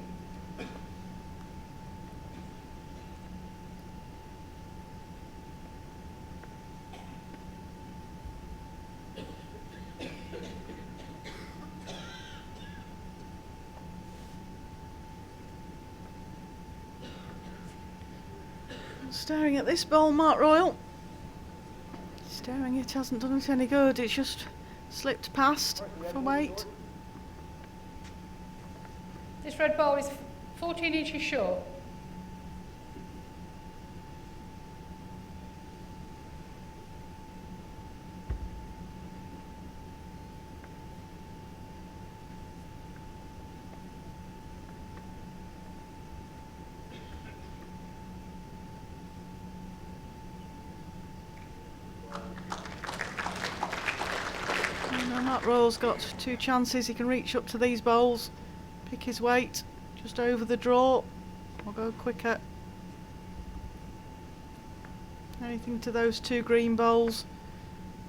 Staring at this ball, Mark Royal. Staring it hasn't done it any good, it's just slipped past for weight. This red ball is 14 inches short. Mark Royal's got 2 chances, he can reach up to these bowls, pick his weight just over the draw, or go quicker. Anything to those 2 green bowls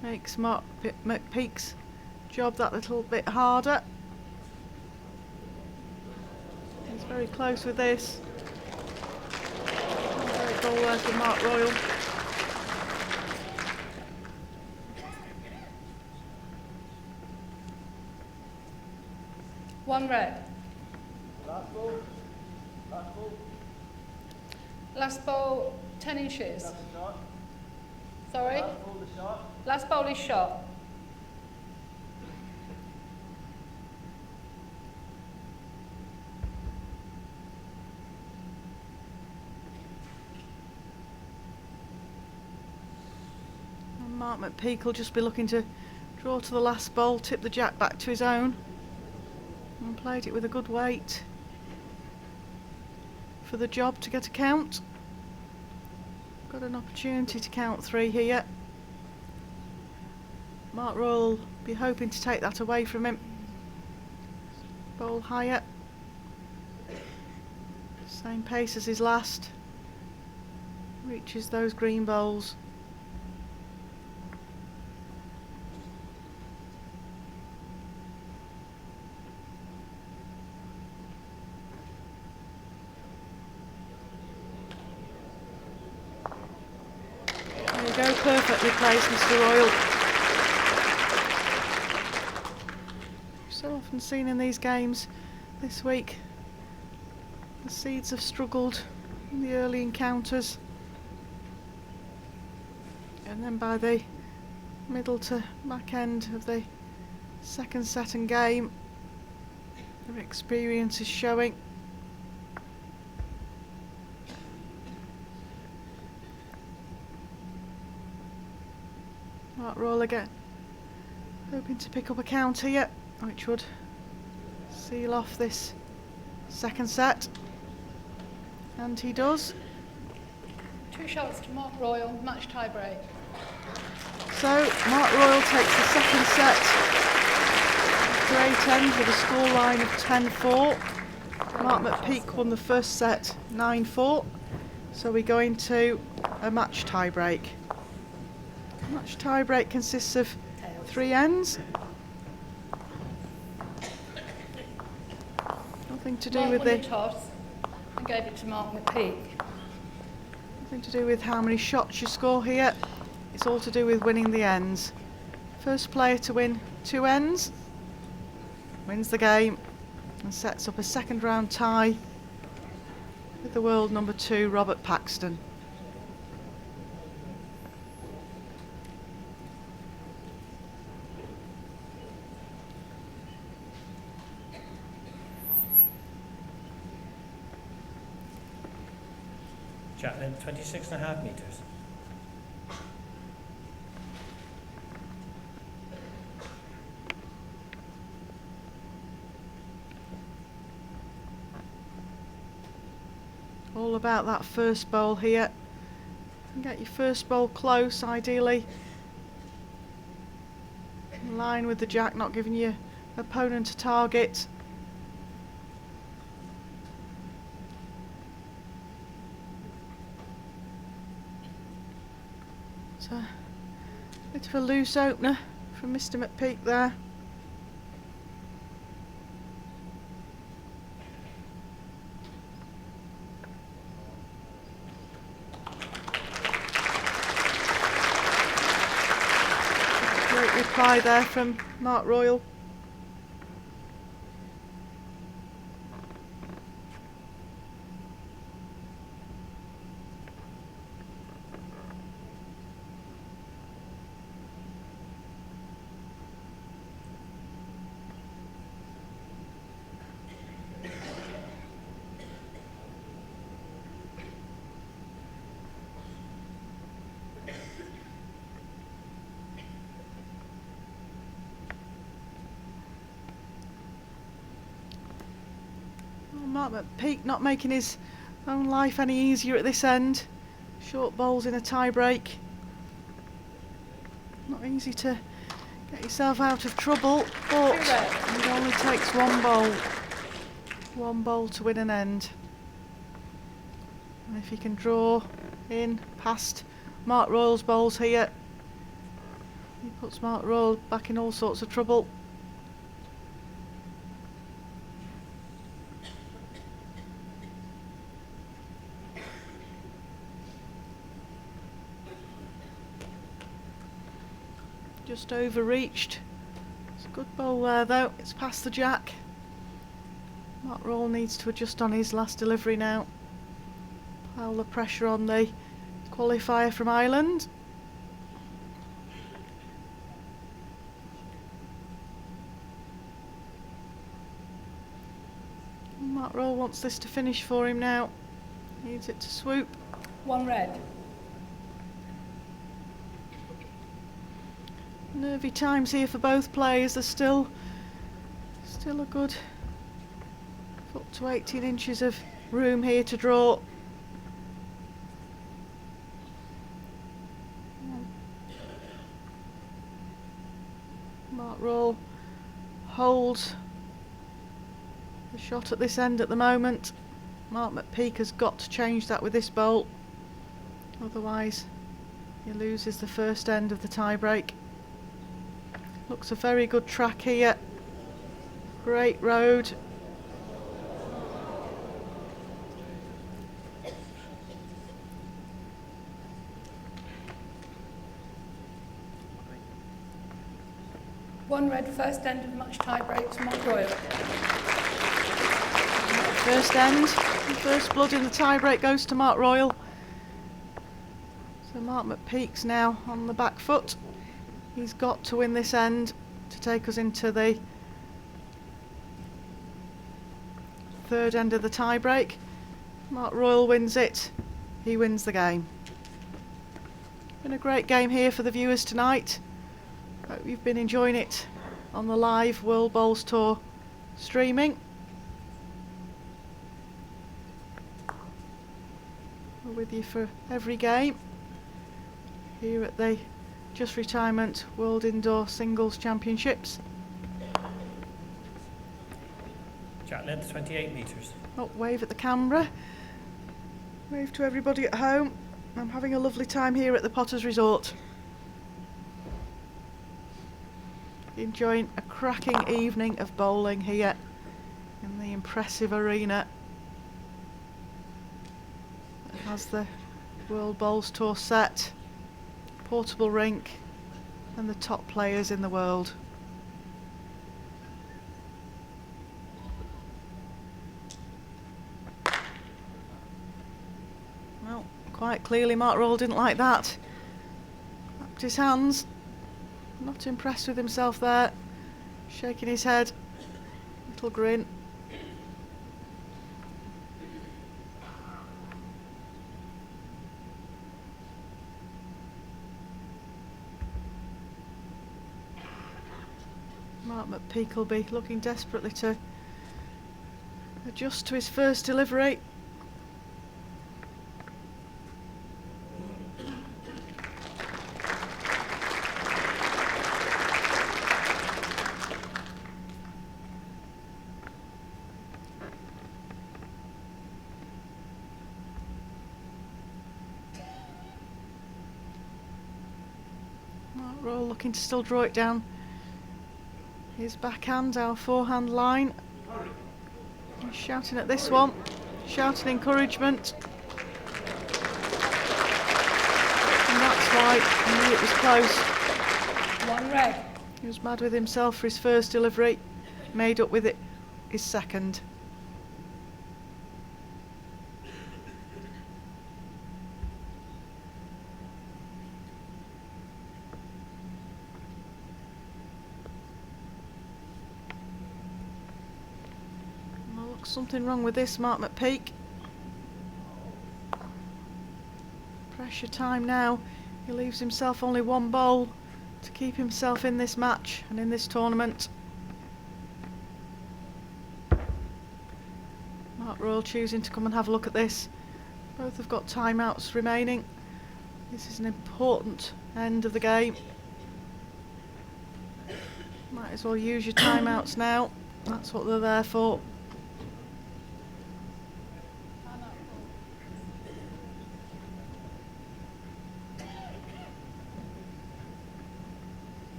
makes Mark McPeak's job that little bit harder. He's very close with this. Great ball there for Mark Royal. One red. Last ball, 10 inches. Sorry? Last ball is shot. And Mark McPeak will just be looking to draw to the last bowl, tip the jack back to his own, and played it with a good weight for the job to get a count. Got an opportunity to count 3 here. Mark Royal will be hoping to take that away from him. Bowl higher. Same pace as his last. Reaches those green bowls. There you go, perfectly placed, Mr. Royal. So often seen in these games this week. The seeds have struggled in the early encounters, and then by the middle to back end of the second set and game, their experience is showing. Mark Royal again hoping to pick up a count here, which would seal off this second set. And he does. 2 shots to Mark Royal, match tie break. So Mark Royal takes the second set. Great end with a scoreline of 10-4. Mark McPeak won the first set 9-4. So we go into a match tie break. Match tie break consists of 3 ends. Nothing to do Mark with won the toss and gave it to Mark McPeak. nothing to do with how many shots you score here. It's all to do with winning the ends. First player to win 2 ends wins the game and sets up a second round tie with the world number 2, Robert Paxton. Jack length 26.5 metres. All about that first bowl here. And get your first bowl close, ideally. In line with the jack, not giving your opponent a target. So, a bit of a loose opener from Mr. McPeak there. Great reply there from Mark Royal. Mark McPeak not making his own life any easier at this end. Short bowls in a tie break. Not easy to get yourself out of trouble, but it only takes 1 bowl. 1 bowl to win an end. And if he can draw in past Mark Royal's bowls here, he puts Mark Royal back in all sorts of trouble. Just overreached. It's a good bowl there though, it's past the jack. Mark Royal needs to adjust on his last delivery now. Pile the pressure on the qualifier from Ireland. Mark Royal wants this to finish for him now. Needs it to swoop. 1 red. Nervy times here for both players. There's still a good foot to 18 inches of room here to draw. Mark Royal holds the shot at this end at the moment. Mark McPeak has got to change that with this bowl, otherwise he loses the first end of the tie break. Looks a very good track here. Great road. One red, first end of match tie break to Mark Royal. First end, first blood in the tie break goes to Mark Royal. So Mark McPeak's now on the back foot. He's got to win this end to take us into the third end of the tie break. Mark Royal wins it. He wins the game. Been a great game here for the viewers tonight. Hope you've been enjoying it on the live World Bowls Tour streaming. We're with you for every game here at the Just Retirement World Indoor Singles Championships. Jack length 28 metres. Oh, wave at the camera. Wave to everybody at home. I'm having a lovely time here at the Potters Resort. Enjoying a cracking evening of bowling here in the impressive arena that has the World Bowls Tour set, portable rink and the top players in the world. Well, quite clearly Mark Roll didn't like that. Clapped his hands. Not impressed with himself there. Shaking his head. Little grin. Mark McPeak will be looking desperately to adjust to his first delivery. Mark Roll looking to still draw it down his backhand, our forehand line. He's shouting at this one, shouting encouragement. And that's why he knew it was close. One red. He was mad with himself for his first delivery, made up with it his second. Something wrong with this, Mark McPeak. Pressure time now. He leaves himself only one bowl to keep himself in this match and in this tournament. Mark Royal choosing to come and have a look at this. Both have got timeouts remaining. This is an important end of the game. Might as well use your timeouts now. That's what they're there for.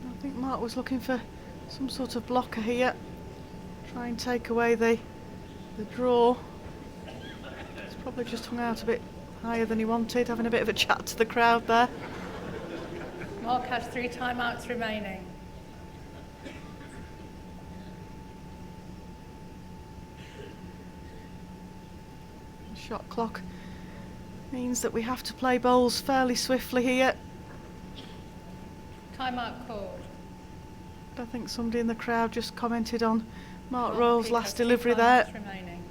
I think Mark was looking for some sort of blocker here. Try and take away the draw. He's probably just hung out a bit higher than he wanted, having a bit of a chat to the crowd there. Mark has 3 timeouts remaining. Shot clock means that we have to play bowls fairly swiftly here. Timeout called. I think somebody in the crowd just commented on Mark Royal's McPeak last has 2 delivery there. timeouts remaining.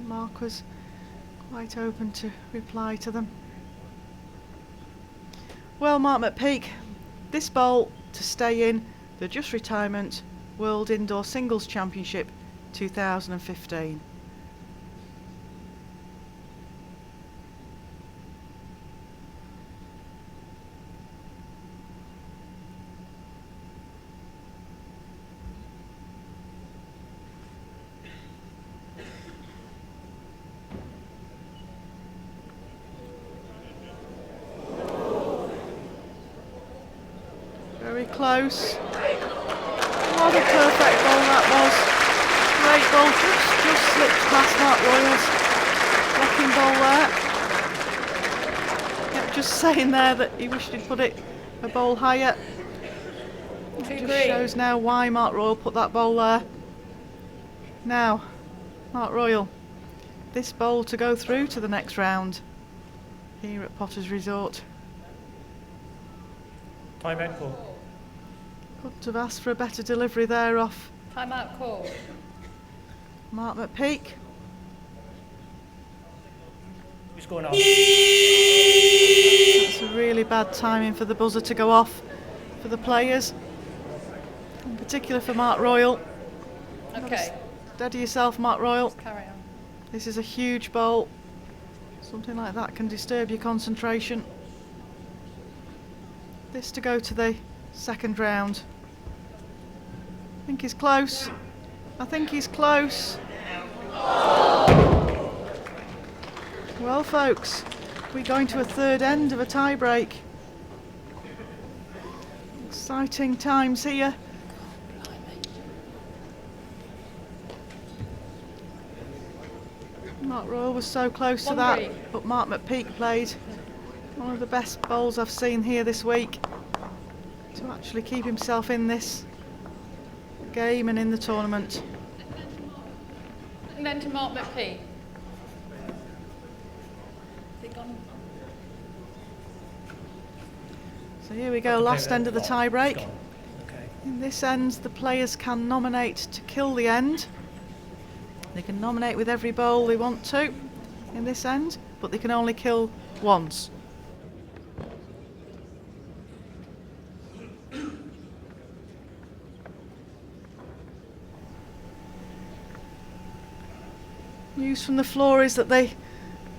Mark was quite open to reply to them. Well, Mark McPeak, this bowl to stay in the Just Retirement World Indoor Singles Championship 2015. Very close. What a perfect ball that was. Great ball, just slipped past Mark Royals. Blocking ball there. Yep, just saying there that he wished he'd put it a bowl higher. Two Just green. shows now why Mark Royal put that bowl there. Now, Mark Royal, this bowl to go through to the next round here at Potters Resort. Timeout call. Couldn't have asked for a better delivery there off Timeout call. Mark McPeak. Who's going off? That's a really bad timing for the buzzer to go off for the players, in particular for Mark Royal. Okay. Steady yourself, Mark Royal. Carry on. This is a huge bowl. Something like that can disturb your concentration. This to go to the second round. I think he's close. I think he's close. Well, folks, we're going to a third end of a tie break. Exciting times here. Mark Royal was so close to One that, green. but Mark McPeak played one of the best bowls I've seen here this week to actually keep himself in this game and in the tournament. And then to Mark McPhee. Is it gone? So here we go, last end of the tie break. It's gone. Okay. In this end, the players can nominate to kill the end. They can nominate with every bowl they want to in this end, but they can only kill once. News from the floor is that the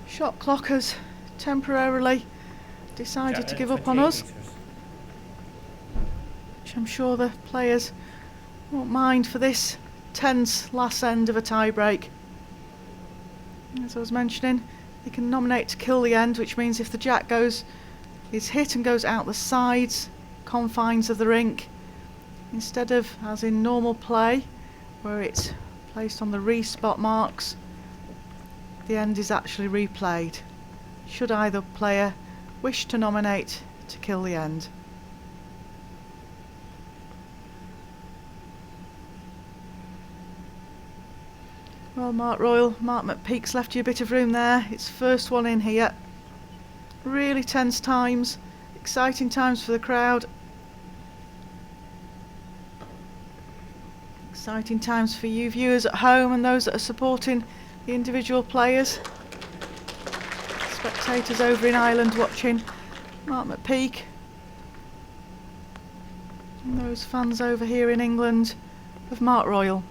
shot clock has temporarily decided to Jack give Leonard, up on 28 us, metres. which I'm sure the players won't mind for this tense last end of a tie break. As I was mentioning, they can nominate to kill the end, which means if the jack is hit and goes out the sides, confines of the rink, instead of as in normal play, where it's placed on the re-spot marks, the end is actually replayed, should either player wish to nominate to kill the end. Well, Mark Royal, Mark McPeak's left you a bit of room there. It's first one in here. Really tense times, exciting times for the crowd. Exciting times for you viewers at home and those that are supporting the individual players. Spectators over in Ireland watching Mark McPeak. And those fans over here in England of Mark Royal.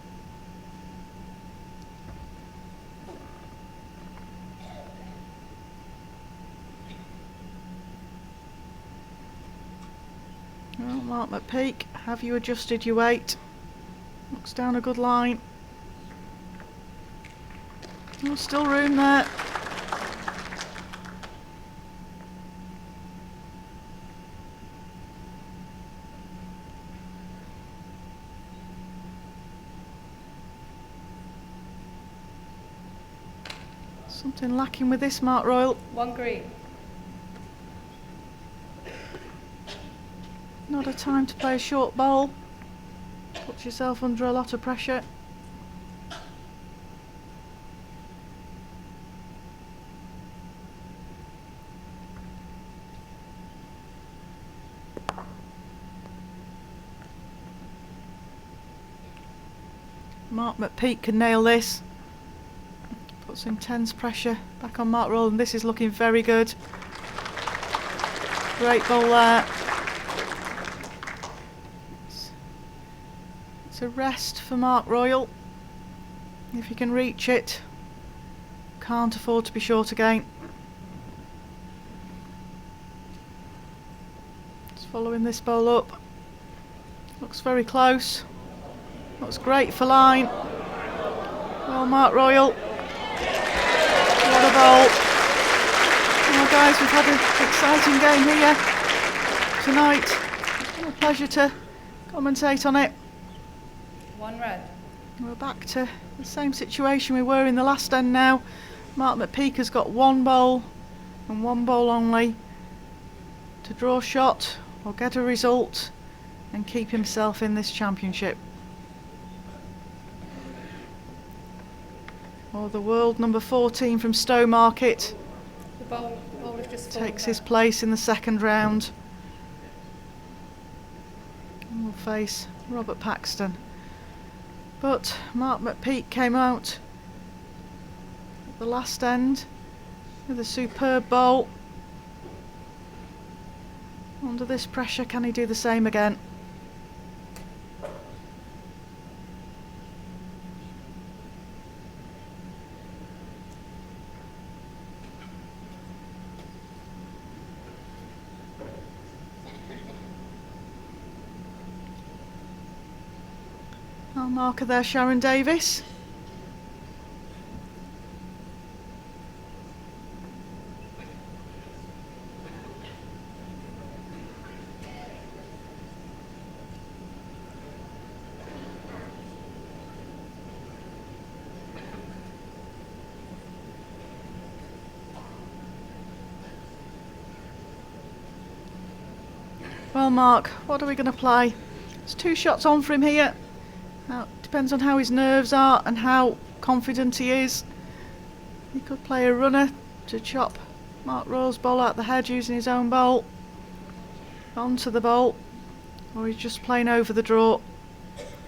Well, Mark McPeak, have you adjusted your weight? Looks down a good line. Oh, still room there. Something lacking with this, Mark Royal. One green. Not a time to play a short bowl. Puts yourself under a lot of pressure. Mark McPeak can nail this. Puts intense pressure back on Mark Royal, and this is looking very good. Great ball there. It's a rest for Mark Royal. If he can reach it, can't afford to be short again. Just following this bowl up. Looks very close. Looks great for line. Well, Mark Royal. What a bowl. Well, guys, we've had an exciting game here tonight. A pleasure to commentate on it. One red. We're back to the same situation we were in the last end now. Mark McPeak has got one bowl and one bowl only to draw a shot or get a result and keep himself in this championship. Or the world number 14 from Stowmarket The bowl has just fallen takes his down. place in the second round. And will face Robert Paxton. But Mark McPeak came out at the last end with a superb bowl. Under this pressure, can he do the same again? Our marker there, Sharon Davis. Well, Mark, what are we going to play? It's 2 shots on for him here. Now, it depends on how his nerves are and how confident he is. He could play a runner to chop Mark Rowe's bowl out the head using his own bowl onto the bowl, or he's just playing over the draw.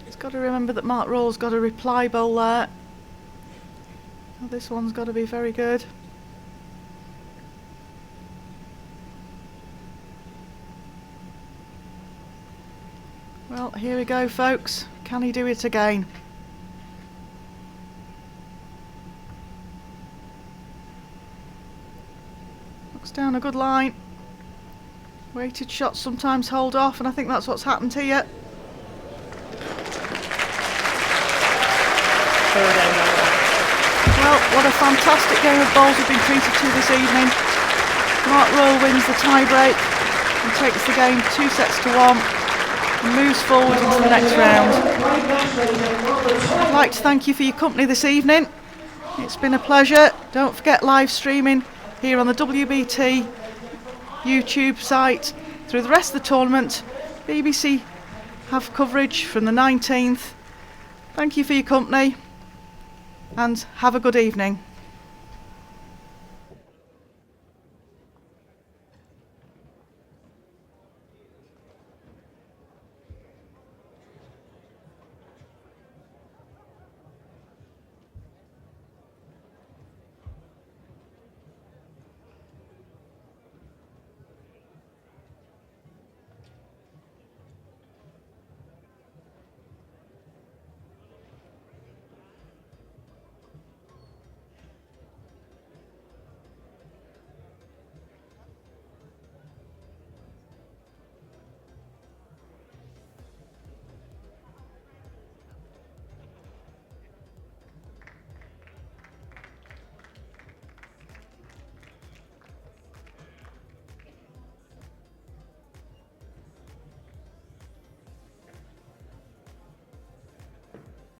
He's got to remember that Mark Rowe's got a reply bowl there. Now, this one's got to be very good. Well, here we go, folks. Can he do it again? Looks down a good line. Weighted shots sometimes hold off, and I think that's what's happened here. Well, what a fantastic game of bowls we've been treated to this evening. Mark Rowe wins the tie-break and takes the game 2-1. Moves forward into the next round. I'd like to thank you for your company this evening. It's been a pleasure. Don't forget live streaming here on the WBT YouTube site through the rest of the tournament. BBC have coverage from the 19th. Thank you for your company and have a good evening.